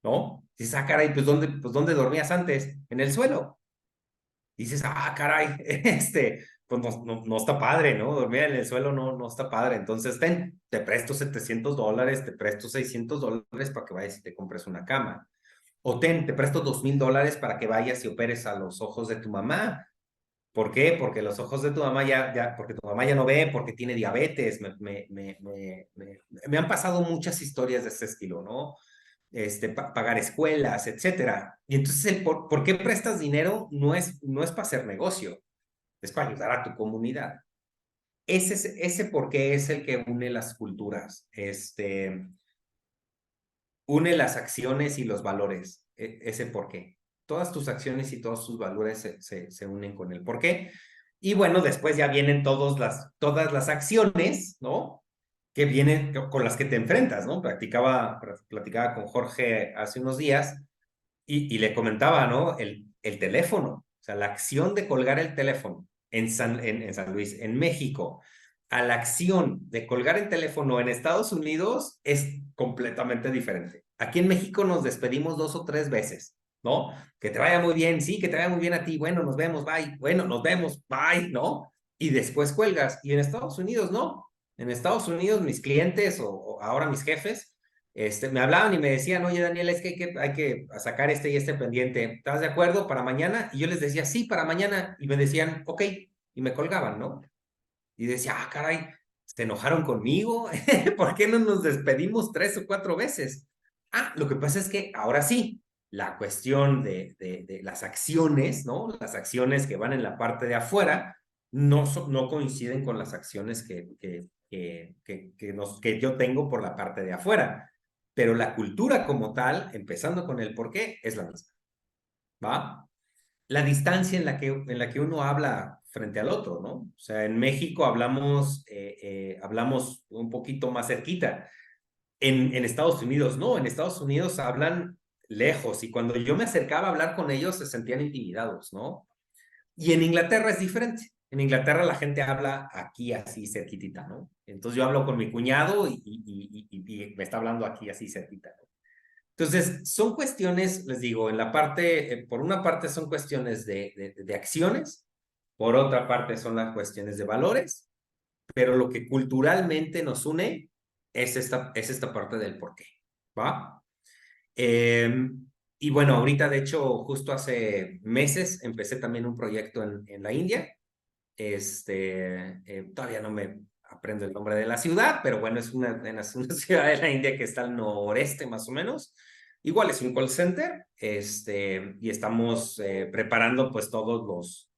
¿no? Dices, caray, pues ¿dónde dormías antes? En el suelo. Dices, caray, pues no está padre, ¿no? Dormir en el suelo no está padre. Entonces, te presto $700, te presto $600 para que vayas y te compres una cama. O te presto $2,000 para que vayas y operes a los ojos de tu mamá. ¿Por qué? Porque los ojos de tu mamá porque tu mamá ya no ve, porque tiene diabetes. Me han pasado muchas historias de ese estilo, ¿no? Pagar escuelas, etcétera. Y entonces, ¿por qué prestas dinero? No es para hacer negocio, es para ayudar a tu comunidad. Ese por qué es el que une las culturas, une las acciones y los valores, ese por qué. Todas tus acciones y todos tus valores se unen con el por qué. Y bueno, después ya vienen todas las acciones, ¿no? Que vienen con las que te enfrentas, ¿no? Platicaba con Jorge hace unos días y le comentaba, ¿no? El teléfono, o sea, la acción de colgar el teléfono en San Luis, en México, a la acción de colgar el teléfono en Estados Unidos es completamente diferente. Aquí en México nos despedimos 2 o 3 veces, ¿no? Que te vaya muy bien, sí, que te vaya muy bien a ti, bueno, nos vemos, bye, bueno, nos vemos, bye, ¿no? Y después cuelgas. Y en Estados Unidos, no. En Estados Unidos, mis clientes o ahora mis jefes, me hablaban y me decían, oye, Daniel, es que hay que sacar este y este pendiente. ¿Estás de acuerdo para mañana? Y yo les decía, sí, para mañana. Y me decían, ok. Y me colgaban, ¿no? Y decía, ah, caray, ¿se enojaron conmigo? ¿Por qué no nos despedimos 3 o 4 veces? Ah, lo que pasa es que ahora sí, la cuestión de las acciones, ¿no? Las acciones que van en la parte de afuera no coinciden con las acciones que yo tengo por la parte de afuera. Pero la cultura como tal, empezando con el por qué, es la misma, ¿va? La distancia en la que uno habla frente al otro, ¿no? O sea, en México hablamos un poquito más cerquita. En Estados Unidos, no, en Estados Unidos hablan lejos y cuando yo me acercaba a hablar con ellos se sentían intimidados, ¿no? Y en Inglaterra es diferente. En Inglaterra la gente habla aquí así cerquitita, ¿no? Entonces yo hablo con mi cuñado y me está hablando aquí así cerquita, ¿no? Entonces, son cuestiones, les digo, en la parte, por una parte son cuestiones de acciones, por otra parte son las cuestiones de valores, pero lo que culturalmente nos une es esta parte del por qué, ¿va? Eh, y bueno, ahorita de hecho, justo hace meses empecé también un proyecto en la India. Todavía no me aprendo el nombre de la ciudad, pero bueno, es una ciudad de la India que está al noreste más o menos. Igual es un call center, y estamos preparando pues todos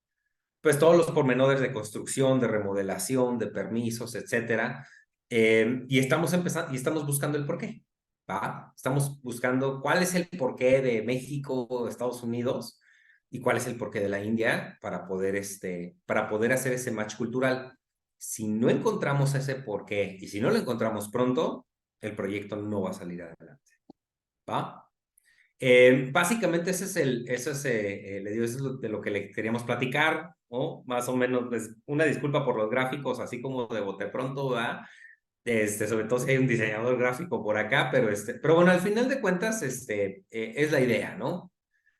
los pormenores de construcción, de remodelación, de permisos, etcétera. Y estamos buscando el porqué, ¿va? Estamos buscando cuál es el porqué de México, Estados Unidos, y cuál es el porqué de la India para poder hacer ese match cultural. Si no encontramos ese porqué y si no lo encontramos pronto, el proyecto no va a salir adelante, ¿va? Básicamente le digo, eso es de lo que le queríamos platicar, ¿no? Más o menos, pues, una disculpa por los gráficos, así como de bote pronto, ¿verdad? Sobre todo si hay un diseñador gráfico por acá, pero bueno, al final de cuentas, es la idea, ¿no?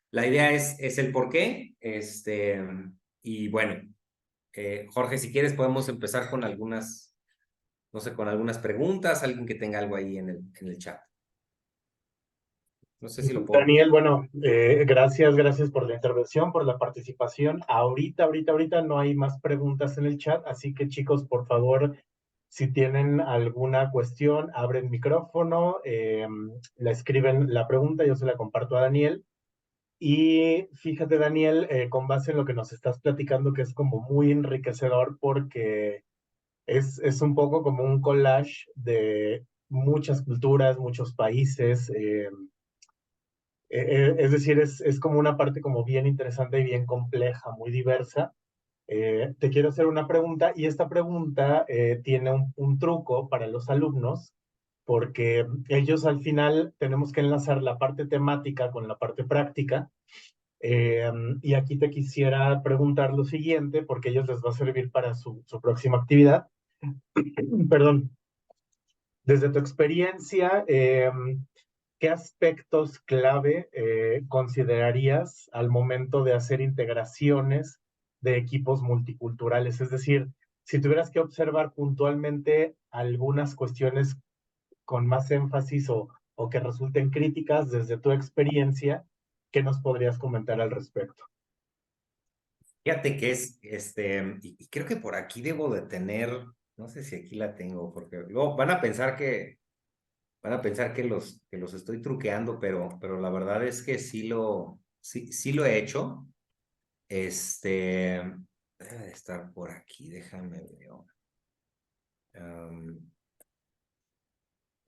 La idea es el por qué, y bueno, Jorge, si quieres podemos empezar con algunas, no sé, con algunas preguntas, alguien que tenga algo ahí en el chat. No sé si lo puedo. Daniel, bueno, gracias por la intervención, por la participación. Ahorita no hay más preguntas en el chat, así que chicos, por favor, si tienen alguna cuestión, abren micrófono, la escriben la pregunta, yo se la comparto a Daniel. Y fíjate, Daniel, con base en lo que nos estás platicando, que es como muy enriquecedor porque es un poco como un collage de muchas culturas, muchos países. Es decir, es como una parte como bien interesante y bien compleja, muy diversa. Te quiero hacer una pregunta y esta pregunta tiene un truco para los alumnos porque ellos al final tenemos que enlazar la parte temática con la parte práctica. Eh, y aquí te quisiera preguntar lo siguiente porque a ellos les va a servir para su próxima actividad. Perdón, desde tu experiencia, ¿qué aspectos clave considerarías al momento de hacer integraciones de equipos multiculturales? Es decir, si tuvieras que observar puntualmente algunas cuestiones con más énfasis o que resulten críticas desde tu experiencia, ¿qué nos podrías comentar al respecto? Fíjate que y creo que por aquí debo de tener, no sé si aquí la tengo, porque luego van a pensar que los estoy truqueando, pero la verdad es que sí lo he hecho. Debe de estar por aquí, déjame ver.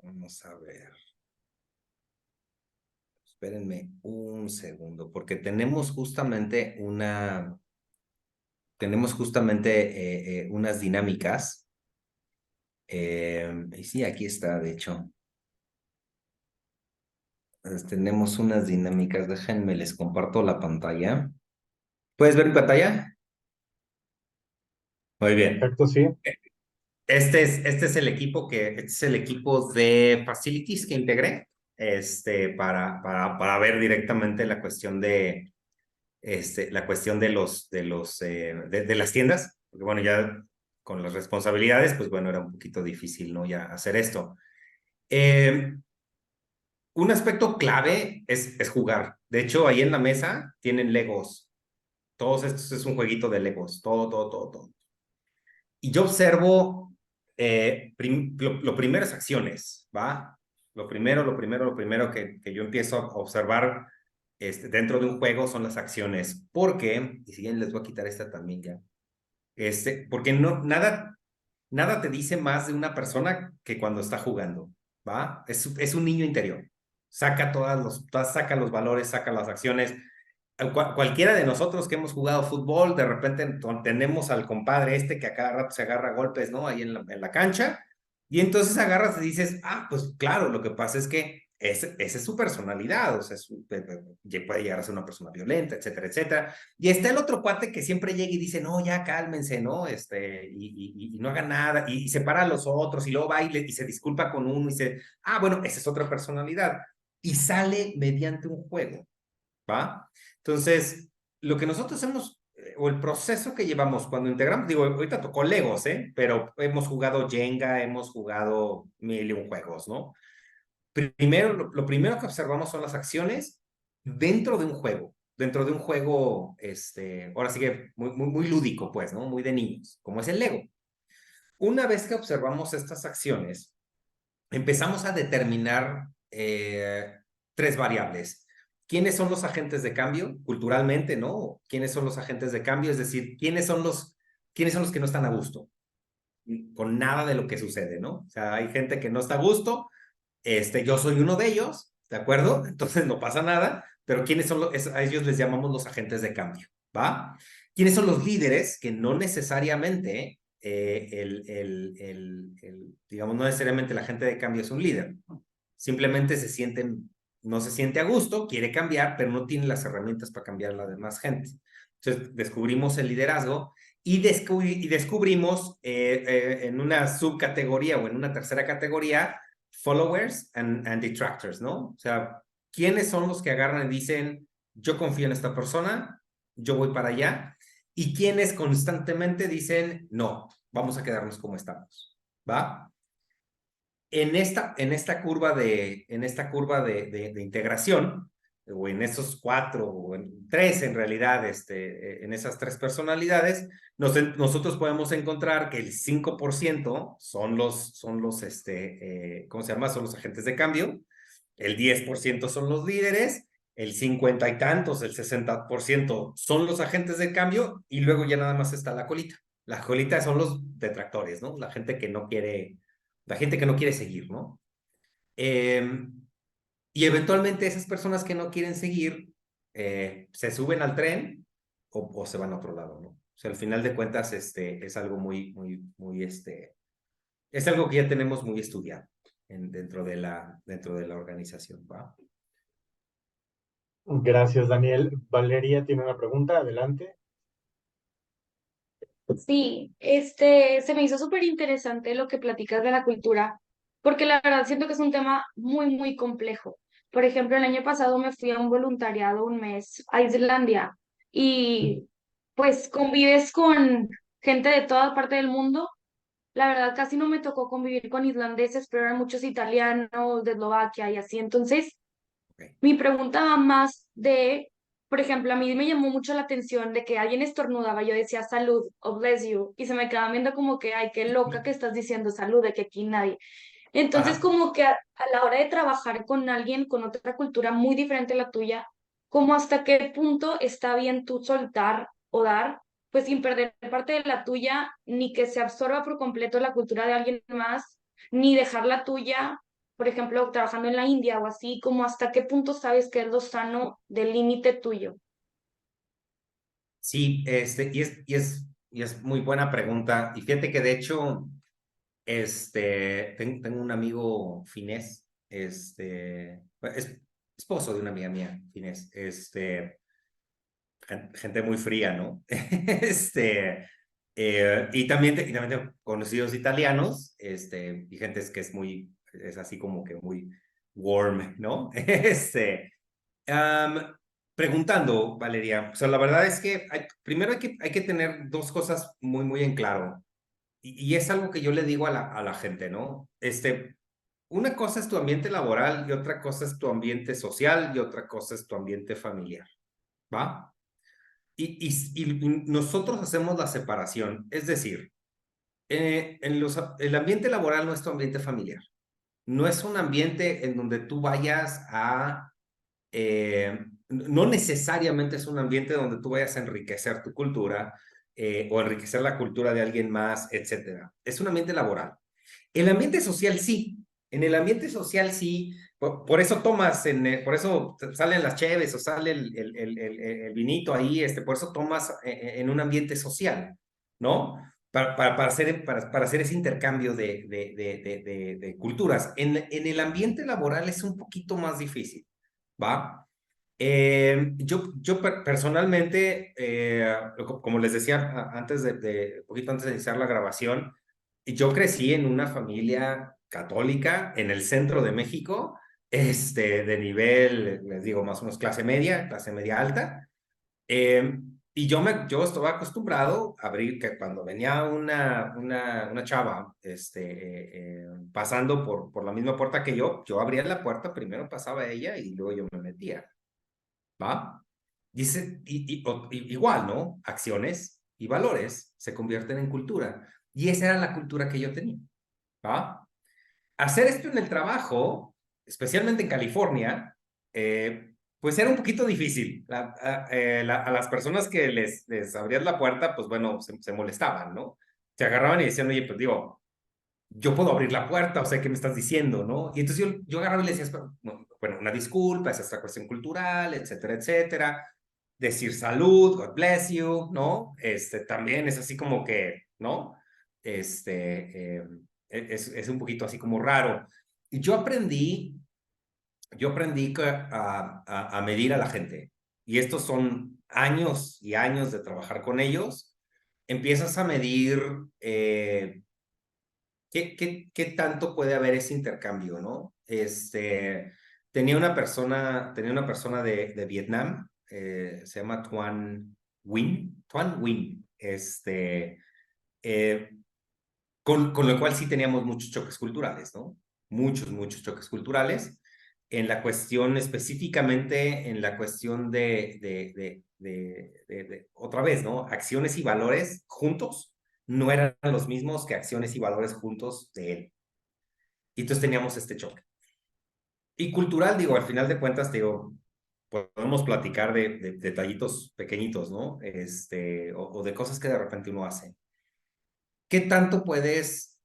Vamos a ver. Espérenme un segundo, porque tenemos justamente unas dinámicas. Y sí, aquí está, de hecho. Tenemos unas dinámicas, déjenme, les comparto la pantalla. ¿Puedes ver mi pantalla? Muy bien. Perfecto, sí. Este es el equipo de Facilities que integré, para ver directamente la cuestión de las tiendas, porque bueno, ya con las responsabilidades, pues bueno, era un poquito difícil, ¿no? Ya hacer esto. Un aspecto clave es jugar. De hecho, ahí en la mesa tienen Legos. Todos estos es un jueguito de Legos. Todo, todo, todo, todo. Y yo observo, lo primero es acciones, ¿va? Lo primero que yo empiezo a observar dentro de un juego son las acciones. Porque, y si bien les voy a quitar esta también ya, porque no, nada te dice más de una persona que cuando está jugando, ¿va? Es un niño interior. Saca los valores, saca las acciones. Cualquiera de nosotros que hemos jugado fútbol, de repente tenemos al compadre que a cada rato se agarra a golpes, ¿no? Ahí en la cancha. Y entonces agarras y dices, ah, pues claro, lo que pasa es que esa es su personalidad, o sea, puede llegar a ser una persona violenta, etcétera, etcétera. Y está el otro cuate que siempre llega y dice, no, ya cálmense, ¿no? Y no haga nada, y separa a los otros, y luego va y se disculpa con uno, y dice, ah, bueno, esa es otra personalidad. Y sale mediante un juego, ¿va? Entonces, lo que nosotros hemos, o el proceso que llevamos cuando integramos, digo, ahorita tocó Legos, pero hemos jugado Jenga, hemos jugado mil y un juegos, ¿no? Primero, lo primero que observamos son las acciones dentro de un juego. Dentro de un juego, ahora sí que muy lúdico, pues, ¿no? Muy de niños, como es el Lego. Una vez que observamos estas acciones, empezamos a determinar tres variables. ¿Quiénes son los agentes de cambio culturalmente, no? ¿Quiénes son los agentes de cambio? Es decir, quiénes son los que no están a gusto con nada de lo que sucede, ¿no? O sea, hay gente que no está a gusto, yo soy uno de ellos, ¿de acuerdo? Entonces no pasa nada, pero ¿quiénes son a ellos les llamamos los agentes de cambio, ¿va? ¿Quiénes son los líderes que no necesariamente, digamos, no necesariamente el agente de cambio es un líder? Simplemente no se siente a gusto, quiere cambiar, pero no tiene las herramientas para cambiar a la demás gente. Entonces descubrimos el liderazgo y descubrimos en una subcategoría o en una tercera categoría followers and detractors, ¿no? O sea, ¿quiénes son los que agarran y dicen, yo confío en esta persona, yo voy para allá? Y quienes constantemente dicen, no, vamos a quedarnos como estamos, ¿va? En esta curva de integración, o en esos cuatro, o en tres en realidad, en esas tres personalidades, nosotros podemos encontrar que el 5% ¿cómo se llama? Son los agentes de cambio, el 10% son los líderes, el 50 y tantos, el 60% son los agentes de cambio, y luego ya nada más está la colita. La colita son los detractores, ¿no? La gente que no quiere seguir, ¿no? Y eventualmente esas personas que no quieren seguir se suben al tren o se van a otro lado, ¿no? O sea, al final de cuentas, es algo es algo que ya tenemos muy estudiado dentro de la organización, ¿va? Gracias, Daniel. Valeria tiene una pregunta, adelante. Sí, se me hizo súper interesante lo que platicas de la cultura, porque la verdad siento que es un tema muy, muy complejo. Por ejemplo, el año pasado me fui a un voluntariado un mes a Islandia y pues convives con gente de toda parte del mundo. La verdad casi no me tocó convivir con islandeses, pero eran muchos italianos de Eslovaquia y así. Entonces, Okay. mi pregunta va más de, por ejemplo, a mí me llamó mucho la atención de que alguien estornudaba, yo decía salud o bless you, y se me quedaban viendo como que, ay, qué loca que estás diciendo salud, de que aquí nadie. Entonces, Ajá. como que a la hora de trabajar con alguien con otra cultura muy diferente a la tuya, como hasta qué punto está bien tú soltar o dar, pues sin perder parte de la tuya, ni que se absorba por completo la cultura de alguien más, ni dejar la tuya, por ejemplo, trabajando en la India o así, como hasta qué punto sabes que es lo sano del límite tuyo. Sí, y es muy buena pregunta. Y fíjate que de hecho, tengo un amigo finés, es esposo de una amiga mía, finés, gente muy fría, ¿no? Y también tengo conocidos italianos, y gente que es así como que muy warm, ¿no? Am, preguntando, Valeria, o sea, la verdad es que primero hay que tener dos cosas muy, muy en claro. y es algo que yo le digo a la gente, ¿no? Una cosa es tu ambiente laboral y otra cosa es tu ambiente social y otra cosa es tu ambiente familiar, ¿va? Y nosotros hacemos la separación, es decir, el ambiente laboral no es tu ambiente familiar, no es un ambiente en donde tú vayas no necesariamente es un ambiente donde tú vayas a enriquecer tu cultura o enriquecer la cultura de alguien más, etcétera. Es un ambiente laboral. El ambiente social sí. En el ambiente social sí. Por eso tomas, por eso salen las cheves o sale el vinito ahí, por eso tomas en un ambiente social, ¿no? Para hacer ese intercambio de culturas. En el ambiente laboral es un poquito más difícil, ¿va? Yo personalmente, como les decía antes poquito antes de iniciar la grabación, yo crecí en una familia católica en el centro de México, de nivel, les digo, más o menos clase media alta. Y yo estaba acostumbrado a abrir, que cuando venía una chava pasando por la misma puerta que yo abría la puerta, primero pasaba ella y luego yo me metía, ¿va? Dice, igual, ¿no? Acciones y valores se convierten en cultura. Y esa era la cultura que yo tenía, ¿va? Hacer esto en el trabajo, especialmente en California, pues era un poquito difícil. A las personas que les abrías la puerta, pues bueno, se molestaban, ¿no? Se agarraban y decían, oye, pues digo, yo puedo abrir la puerta, o sea, ¿qué me estás diciendo, no? Y entonces yo agarraba y le decía, bueno, una disculpa, es esta cuestión cultural, etcétera, etcétera. Decir salud, God bless you, ¿no? También es así como que, ¿no? Es un poquito así como raro. Y yo aprendí a medir a la gente. Y estos son años y años de trabajar con ellos. Empiezas a medir qué tanto puede haber ese intercambio, ¿no? Tenía una persona de Vietnam, se llama Tuan Nguyen, eh, con lo cual sí teníamos muchos choques culturales, ¿no? Muchos choques culturales. En la cuestión, específicamente en la cuestión otra vez, ¿no? Acciones y valores juntos no eran los mismos que acciones y valores juntos de él. Y entonces teníamos este choque. Y cultural, digo, al final de cuentas, digo, podemos platicar de detallitos pequeñitos, ¿no? O de cosas que de repente uno hace. Qué tanto puedes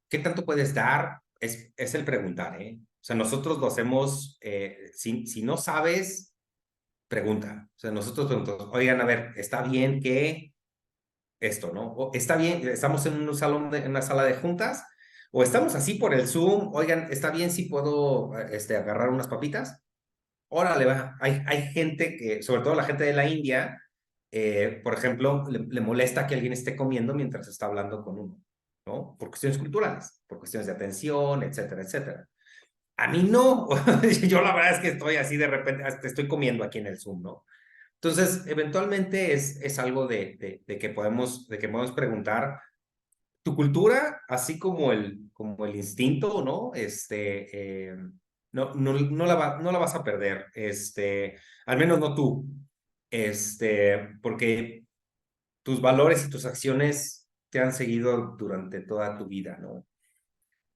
dar? Es el preguntar, ¿eh? O sea, nosotros lo hacemos, si no sabes, pregunta. O sea, nosotros preguntamos, oigan, a ver, ¿está bien que esto, no? O está bien, estamos en un salón, en una sala de juntas, o estamos así por el Zoom, oigan, ¿está bien si puedo agarrar unas papitas? Órale, va. Hay gente que, sobre todo la gente de la India, por ejemplo, le molesta que alguien esté comiendo mientras está hablando con uno, ¿no? Por cuestiones culturales, por cuestiones de atención, etcétera, etcétera. A mí no. Yo la verdad es que estoy así de repente, estoy comiendo aquí en el Zoom, ¿no? Entonces, eventualmente es algo de que podemos preguntar tu cultura, así como el instinto, ¿no? No la vas a perder, al menos no tú, porque tus valores y tus acciones te han seguido durante toda tu vida, ¿no?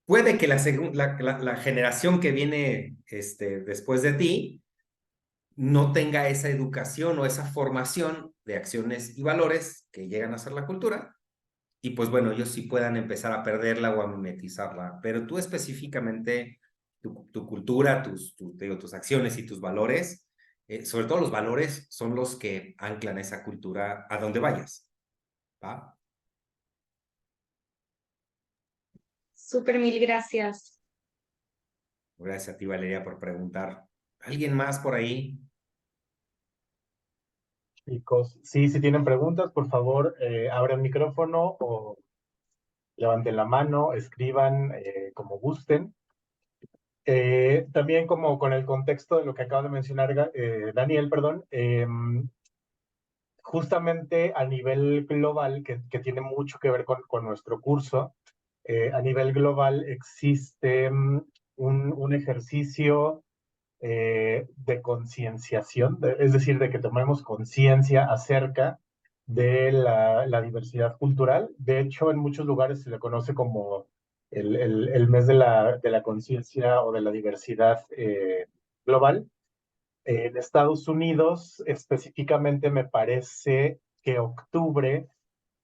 Puede que la generación que viene después de ti no tenga esa educación o esa formación de acciones y valores que llegan a ser la cultura, y pues bueno, ellos sí puedan empezar a perderla o a mimetizarla, pero tú específicamente, tu cultura, tus acciones y tus valores, sobre todo los valores, son los que anclan esa cultura a donde vayas, ¿va? Súper, mil gracias. Gracias a ti, Valeria, por preguntar. ¿Alguien más por ahí? Chicos, sí, si tienen preguntas, por favor, abran micrófono o levanten la mano, escriban como gusten. También como con el contexto de lo que acaba de mencionar Daniel, perdón, justamente a nivel global, que tiene mucho que ver con nuestro curso, a nivel global existe un ejercicio de concienciación, es decir, de que tomemos conciencia acerca de la diversidad cultural. De hecho, en muchos lugares se le conoce como el mes de la conciencia o de la diversidad global. En Estados Unidos, específicamente, me parece que octubre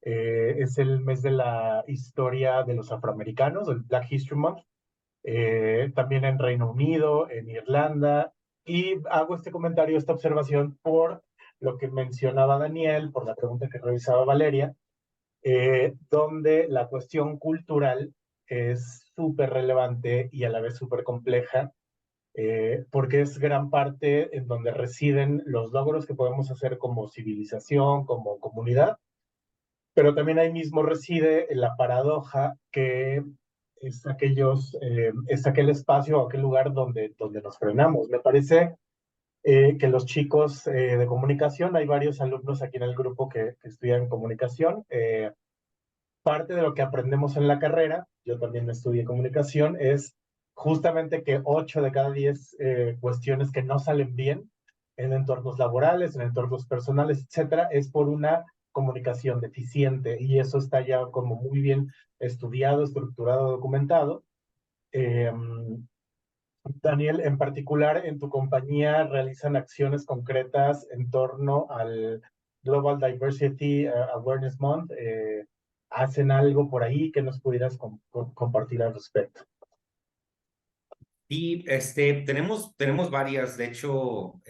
es el mes de la historia de los afroamericanos, el Black History Month. También en Reino Unido, en Irlanda, y hago este comentario, esta observación por lo que mencionaba Daniel, por la pregunta que realizaba Valeria, donde la cuestión cultural es súper relevante y a la vez súper compleja, porque es gran parte en donde residen los logros que podemos hacer como civilización, como comunidad, pero también ahí mismo reside la paradoja que es aquel espacio o aquel lugar donde nos frenamos. Me parece que los chicos de comunicación, hay varios alumnos aquí en el grupo que estudian comunicación, parte de lo que aprendemos en la carrera, yo también estudié comunicación, es justamente que 8 de cada 10 cuestiones que no salen bien en entornos laborales, en entornos personales, etcétera, es por una comunicación deficiente y eso está ya como muy bien estudiado, estructurado, documentado. Eh, Daniel, en particular, en tu compañía realizan acciones concretas en torno al Global Diversity Awareness Month. ¿Hacen algo por ahí que nos pudieras compartir al respecto? Y tenemos varias, de hecho,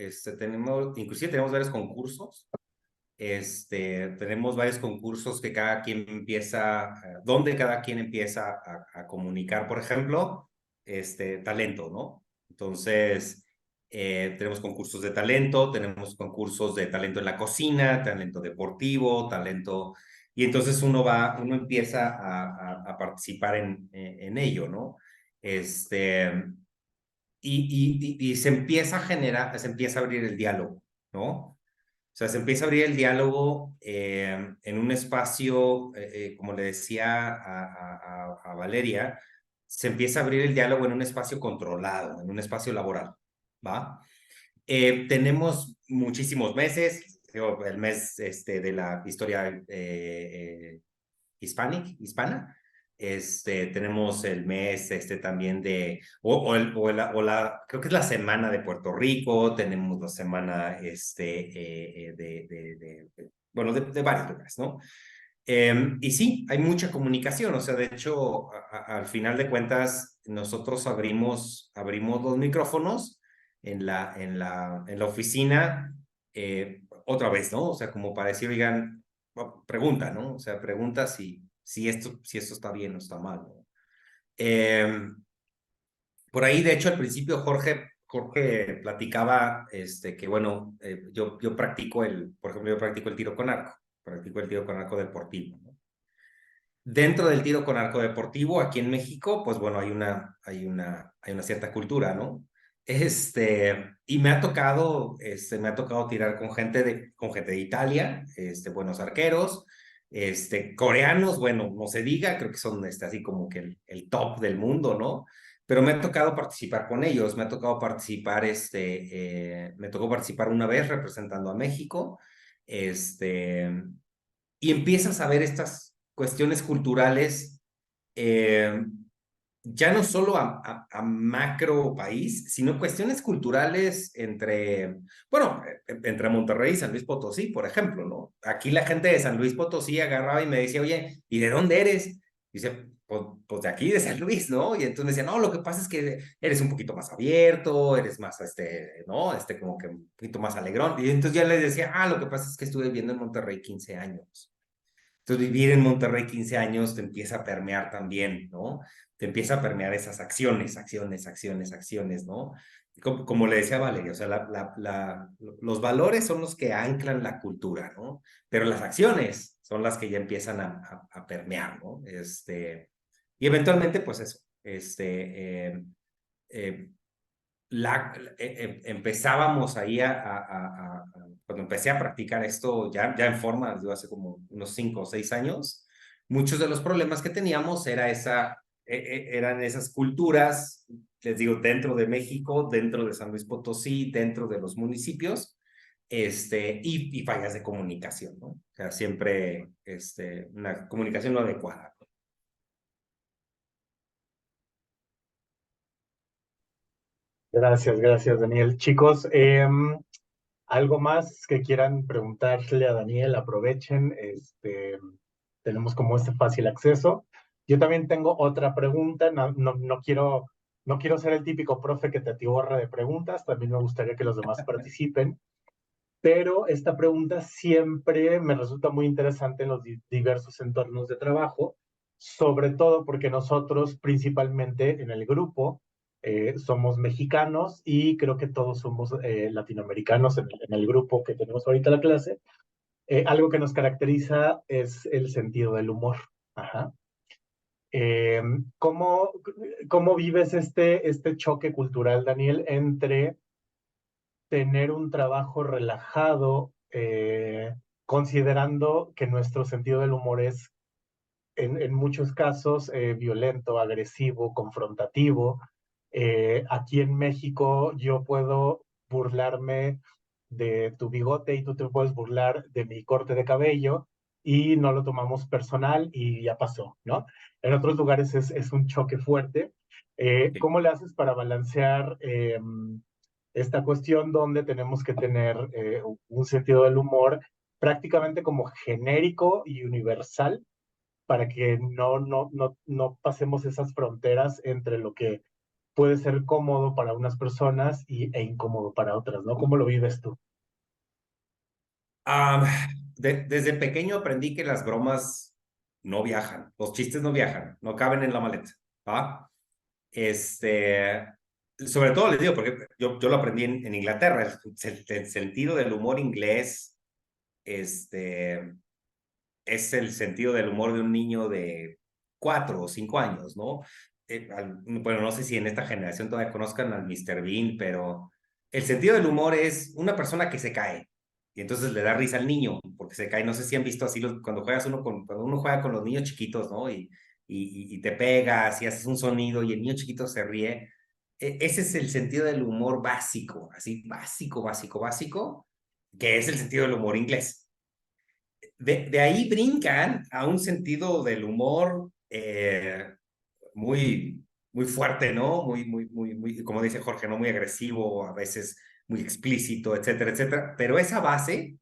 inclusive tenemos varios concursos. Tenemos varios concursos que cada quien empieza, donde cada quien empieza a comunicar, por ejemplo, talento, ¿no? Entonces, tenemos concursos de talento, tenemos concursos de talento en la cocina, talento deportivo, talento, y entonces uno empieza a participar en ello, ¿no? Y se empieza a generar, se empieza a abrir el diálogo, ¿no? O sea, se empieza a abrir el diálogo en un espacio, como le decía a Valeria, se empieza a abrir el diálogo en un espacio controlado, en un espacio laboral, ¿va? Tenemos muchísimos meses, el mes de la historia hispana. Tenemos el mes también de, creo que es la semana de Puerto Rico, tenemos la semana bueno, de varios lugares, ¿no? Y sí, hay mucha comunicación, o sea, de hecho, al final de cuentas, nosotros abrimos los micrófonos en la oficina, otra vez, ¿no? O sea, como para decir, oigan, pregunta, ¿no? O sea, pregunta si esto está bien o está mal, ¿no? Por ahí, de hecho, al principio Jorge platicaba que, bueno, yo practico por ejemplo, yo practico el tiro con arco deportivo, ¿no? Dentro del tiro con arco deportivo, aquí en México, pues bueno, hay una cierta cultura, ¿no? Y me ha tocado tirar con gente de Italia, buenos arqueros, coreanos, bueno, no se diga, creo que son así como que el top del mundo, ¿no? Pero me ha tocado participar con ellos, me tocó participar una vez representando a México, y empiezas a ver estas cuestiones culturales, ya no solo a macro país, sino cuestiones culturales entre Monterrey y San Luis Potosí, por ejemplo, ¿no? Aquí la gente de San Luis Potosí agarraba y me decía, oye, ¿y de dónde eres? Y dice, pues de aquí, de San Luis, ¿no? Y entonces me decía, no, lo que pasa es que eres un poquito más abierto, eres más, ¿no? Como que un poquito más alegrón. Y entonces ya les decía, lo que pasa es que estuve viviendo en Monterrey 15 años. Entonces, vivir en Monterrey 15 años te empieza a permear también, ¿no? Te empieza a permear esas acciones, ¿no? Como le decía Valeria, o sea, los valores son los que anclan la cultura, ¿no? Pero las acciones son las que ya empiezan a permear, ¿no? Y eventualmente, pues eso, empezábamos ahí cuando empecé a practicar esto ya en forma, yo hace como unos 5 o 6 años, muchos de los problemas que teníamos eran esas culturas, les digo, dentro de México, dentro de San Luis Potosí, dentro de los municipios, y fallas de comunicación, ¿no? O sea, siempre una comunicación no adecuada. Gracias, gracias, Daniel. Chicos, algo más que quieran preguntarle a Daniel, aprovechen, tenemos como este fácil acceso. Yo también tengo otra pregunta, no quiero ser el típico profe que te atiborra de preguntas, también me gustaría que los demás participen, pero esta pregunta siempre me resulta muy interesante en los diversos entornos de trabajo, sobre todo porque nosotros principalmente en el grupo somos mexicanos y creo que todos somos latinoamericanos en el grupo que tenemos ahorita la clase. Algo que nos caracteriza es el sentido del humor. Ajá. Eh, ¿cómo, ¿Cómo vives este choque cultural, Daniel, entre tener un trabajo relajado, considerando que nuestro sentido del humor es en muchos casos violento, agresivo, confrontativo? Aquí en México yo puedo burlarme de tu bigote y tú te puedes burlar de mi corte de cabello y no lo tomamos personal y ya pasó, ¿no? En otros lugares es un choque fuerte. Sí. ¿Cómo le haces para balancear esta cuestión donde tenemos que tener un sentido del humor prácticamente como genérico y universal para que no pasemos esas fronteras entre lo que puede ser cómodo para unas personas e incómodo para otras, ¿no? ¿Cómo lo vives tú? Um, Desde pequeño aprendí que las bromas no viajan, los chistes no viajan, no caben en la maleta, ¿va? Sobre todo les digo, porque yo lo aprendí en Inglaterra, el sentido del humor inglés, es el sentido del humor de un niño de 4 o 5 años, ¿no? Bueno, no sé si en esta generación todavía conozcan al Mr. Bean, pero el sentido del humor es una persona que se cae y entonces le da risa al niño porque se cae. No sé si han visto así cuando uno juega con los niños chiquitos, ¿no? Y te pegas y haces un sonido y el niño chiquito se ríe. Ese es el sentido del humor básico, así básico, básico, básico, que es el sentido del humor inglés. De ahí brincan a un sentido del humor muy, muy fuerte, ¿no? Muy, como dice Jorge, ¿no? Muy agresivo, a veces muy explícito, etcétera, etcétera. Pero esa base,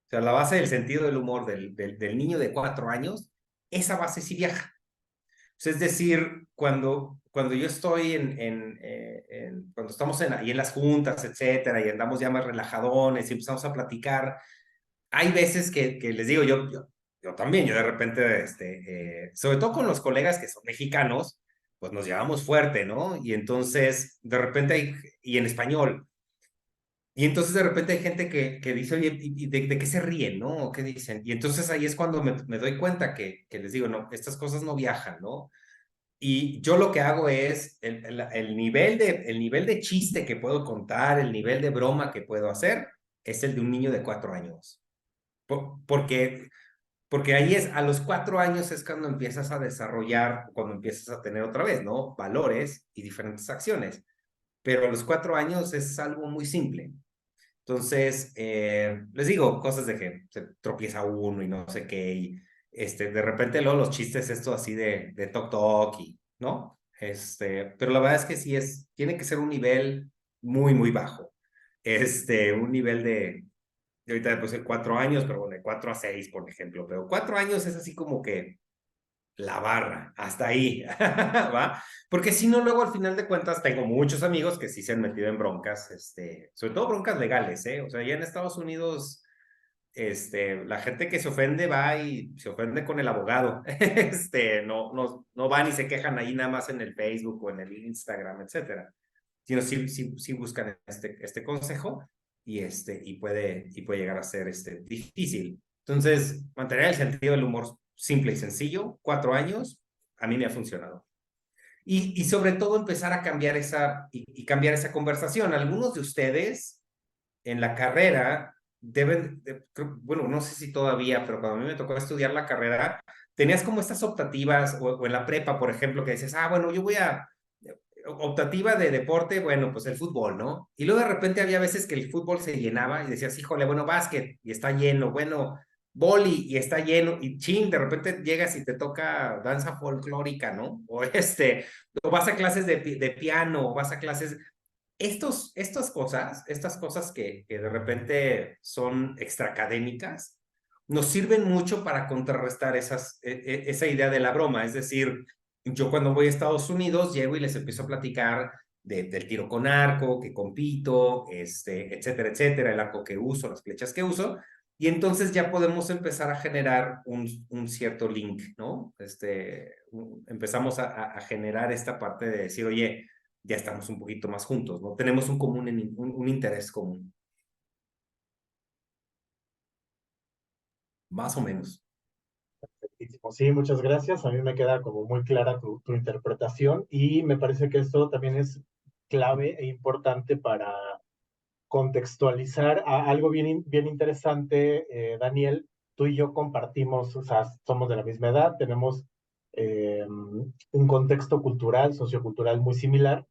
o sea, la base del sentido del humor del niño de 4 años, esa base sí viaja. O sea, es decir, cuando yo estoy cuando estamos ahí en las juntas, etcétera, y andamos ya más relajadones y empezamos a platicar, hay veces que les digo, yo también, yo de repente, sobre todo con los colegas que son mexicanos, pues nos llevamos fuerte, ¿no? Y entonces, de repente y en español, y entonces de repente hay gente que dice, oye, ¿y de qué se ríen, no? ¿O qué dicen? Y entonces ahí es cuando me doy cuenta que les digo, no, estas cosas no viajan, ¿no? Y yo lo que hago es el nivel de chiste que puedo contar, el nivel de broma que puedo hacer, es el de un niño de 4 años. Porque, porque ahí a los 4 años es cuando empiezas a desarrollar, cuando empiezas a tener otra vez, ¿no? Valores y diferentes acciones. Pero a los 4 años es algo muy simple. Entonces, les digo cosas de que se tropieza uno y no sé qué, y de repente luego los chistes, esto así de toc toc, y, ¿no? Pero la verdad es que sí tiene que ser un nivel muy, muy bajo. Un nivel de ahorita le puse 4 años, pero bueno, de 4 a 6, por ejemplo. Pero 4 años es así como que la barra, hasta ahí, ¿va? Porque si no, luego al final de cuentas tengo muchos amigos que sí se han metido en broncas, sobre todo broncas legales, ¿eh? O sea, ya en Estados Unidos, la gente que se ofende va y se ofende con el abogado, no van y se quejan ahí nada más en el Facebook o en el Instagram, etcétera, sino sí buscan este consejo y puede llegar a ser difícil. Entonces, mantener el sentido del humor simple y sencillo, 4 años, a mí me ha funcionado. Y sobre todo empezar a cambiar cambiar esa conversación. Algunos de ustedes en la carrera bueno, no sé si todavía, pero cuando a mí me tocó estudiar la carrera, tenías como estas optativas, o en la prepa, por ejemplo, que dices, bueno, yo voy a optativa de deporte, bueno, pues el fútbol, ¿no? Y luego de repente había veces que el fútbol se llenaba y decías, híjole, bueno, básquet, y está lleno, bueno, boli, y está lleno, y chin, de repente llegas y te toca danza folclórica, ¿no? O vas a clases de piano, o vas a clases... Estas cosas que de repente son extraacadémicas, nos sirven mucho para contrarrestar esa idea de la broma. Es decir, yo cuando voy a Estados Unidos llego y les empiezo a platicar del tiro con arco, que compito, etcétera, etcétera, el arco que uso, las flechas que uso, y entonces ya podemos empezar a generar un cierto link, ¿no? Empezamos a generar esta parte de decir, oye, ya estamos un poquito más juntos, ¿no? Tenemos un interés común. Más o menos. Sí, muchas gracias. A mí me queda como muy clara tu interpretación y me parece que esto también es clave e importante para contextualizar algo bien interesante, Daniel. Tú y yo compartimos, o sea, somos de la misma edad, tenemos un contexto cultural, sociocultural muy similar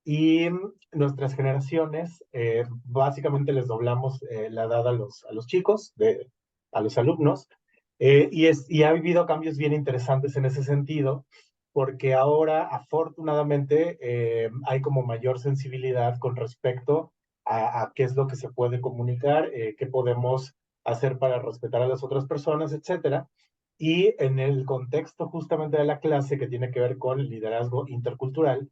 y nuestras generaciones básicamente les doblamos la edad a los chicos, a los alumnos, y ha habido cambios bien interesantes en ese sentido, porque ahora afortunadamente hay como mayor sensibilidad con respecto a qué es lo que se puede comunicar, qué podemos hacer para respetar a las otras personas, etcétera. Y en el contexto justamente de la clase que tiene que ver con liderazgo intercultural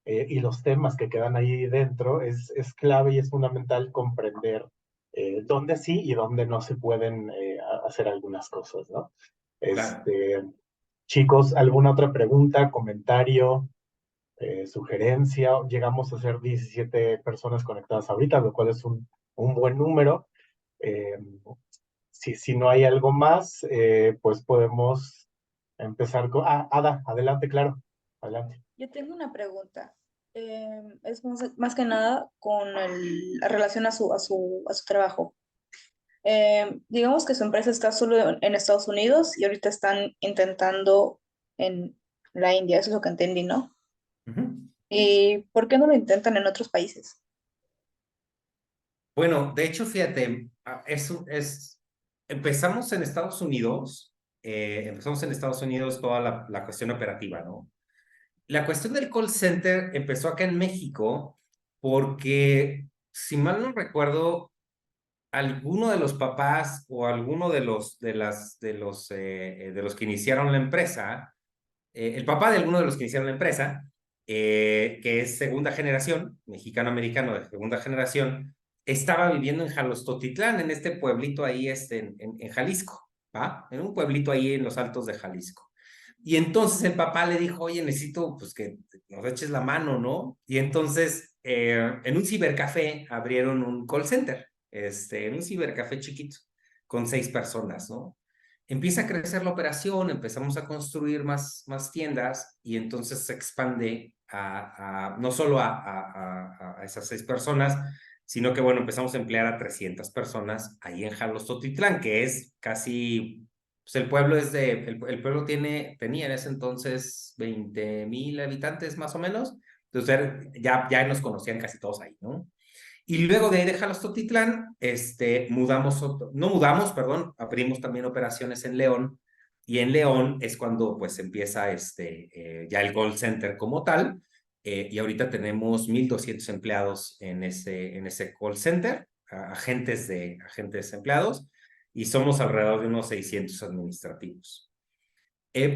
y los temas que quedan ahí dentro, es clave y es fundamental comprender dónde sí y dónde no se pueden hacer algunas cosas, ¿no? Claro. Chicos, ¿alguna otra pregunta, comentario, sugerencia? Llegamos a ser 17 personas conectadas ahorita, lo cual es un buen número. Eh, si no hay algo más, pues podemos empezar con... Ada, adelante, claro, adelante. Yo tengo una pregunta. Es más que nada con la relación a su trabajo. Digamos que su empresa está solo en Estados Unidos y ahorita están intentando en la India, eso es lo que entendí, ¿no? ¿Y por qué no lo intentan en otros países? Bueno, de hecho, fíjate, empezamos en Estados Unidos, toda la cuestión operativa, ¿no? La cuestión del call center empezó acá en México porque, si mal no recuerdo, alguno de los papás o alguno de los que iniciaron la empresa, el papá de alguno de los que iniciaron la empresa, que es segunda generación, mexicano-americano de segunda generación, estaba viviendo en Jalostotitlán, en este pueblito ahí en Jalisco, ¿va? En un pueblito ahí en los altos de Jalisco. Y entonces el papá le dijo, oye, necesito pues que nos eches la mano, ¿no? Y entonces en un cibercafé abrieron un call center, en un cibercafé chiquito, con 6 personas, ¿no? Empieza a crecer la operación, empezamos a construir más tiendas y entonces se expande no solo a esas 6 personas, sino que, bueno, empezamos a emplear a 300 personas ahí en Jalostotitlán, que es casi, pues el pueblo el pueblo tenía en ese entonces 20,000 habitantes más o menos, entonces ya nos conocían casi todos ahí, ¿no? Y luego de ahí de Jalostotitlán, no mudamos, perdón, abrimos también operaciones en León, y en León es cuando pues empieza ya el call center como tal, y ahorita tenemos 1,200 empleados en ese call center, agentes empleados, y somos alrededor de unos 600 administrativos.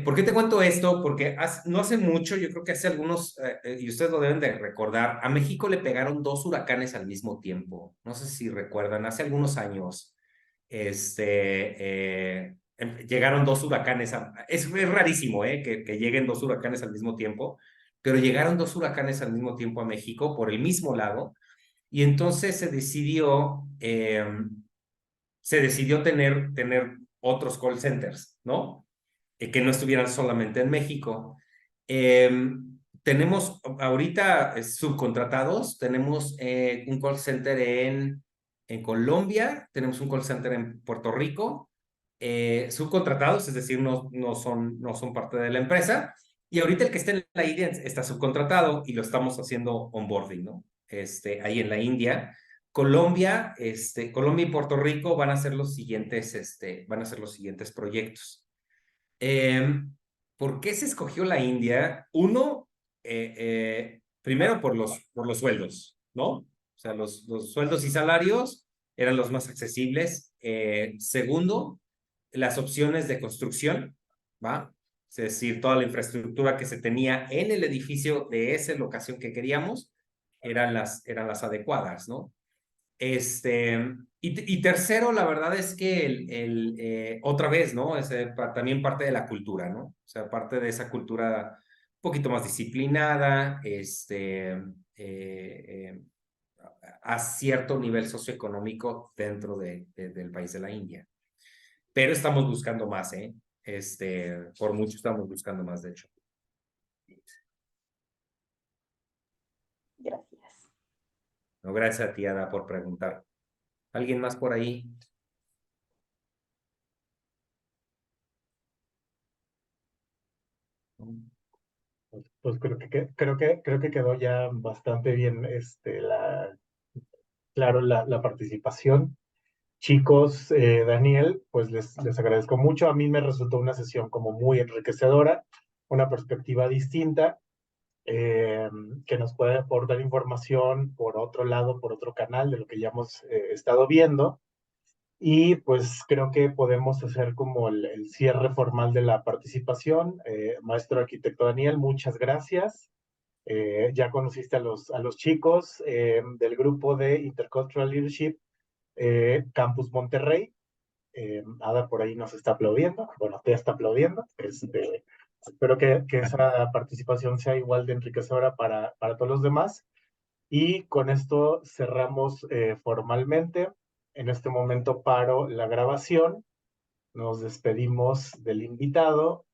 ¿Por qué te cuento esto? Porque no hace mucho, yo creo que hace algunos, y ustedes lo deben de recordar, a México le pegaron 2 huracanes al mismo tiempo. No sé si recuerdan, hace algunos años llegaron 2 huracanes. Es rarísimo que lleguen 2 huracanes al mismo tiempo, pero llegaron 2 huracanes al mismo tiempo a México por el mismo lado, y entonces se decidió tener otros call centers, ¿no? Que no estuvieran solamente en México. Tenemos ahorita subcontratados, tenemos un call center en Colombia, tenemos un call center en Puerto Rico, subcontratados, es decir, no son parte de la empresa. Y ahorita el que está en la India está subcontratado y lo estamos haciendo onboarding, ¿no? Ahí en la India. Colombia y Puerto Rico van a ser los siguientes, proyectos. ¿Por qué se escogió la India? Uno, primero por los sueldos, ¿no? O sea, los sueldos y salarios eran los más accesibles. Segundo, las opciones de construcción, ¿va? Es decir, toda la infraestructura que se tenía en el edificio de esa locación que queríamos eran las adecuadas, ¿no? Y tercero, la verdad es que otra vez, ¿no? También parte de la cultura, ¿no? O sea, parte de esa cultura un poquito más disciplinada, a cierto nivel socioeconómico dentro del país de la India. Pero estamos buscando más, ¿eh? Por mucho estamos buscando más, de hecho. Gracias. No, gracias a ti, Ada, por preguntar. ¿Alguien más por ahí? Pues creo que quedó ya bastante bien claro la participación. Chicos, Daniel, pues les agradezco mucho. A mí me resultó una sesión como muy enriquecedora, una perspectiva distinta, eh, que nos puede aportar información por otro lado, por otro canal de lo que ya hemos estado viendo. Y pues creo que podemos hacer como el cierre formal de la participación. Maestro arquitecto Daniel, muchas gracias. Ya conociste a los chicos del grupo de Intercultural Leadership Campus Monterrey. Ada por ahí nos está aplaudiendo, bueno, te está aplaudiendo. Espero que esa participación sea igual de enriquecedora para todos los demás. Y con esto cerramos formalmente. En este momento paro la grabación. Nos despedimos del invitado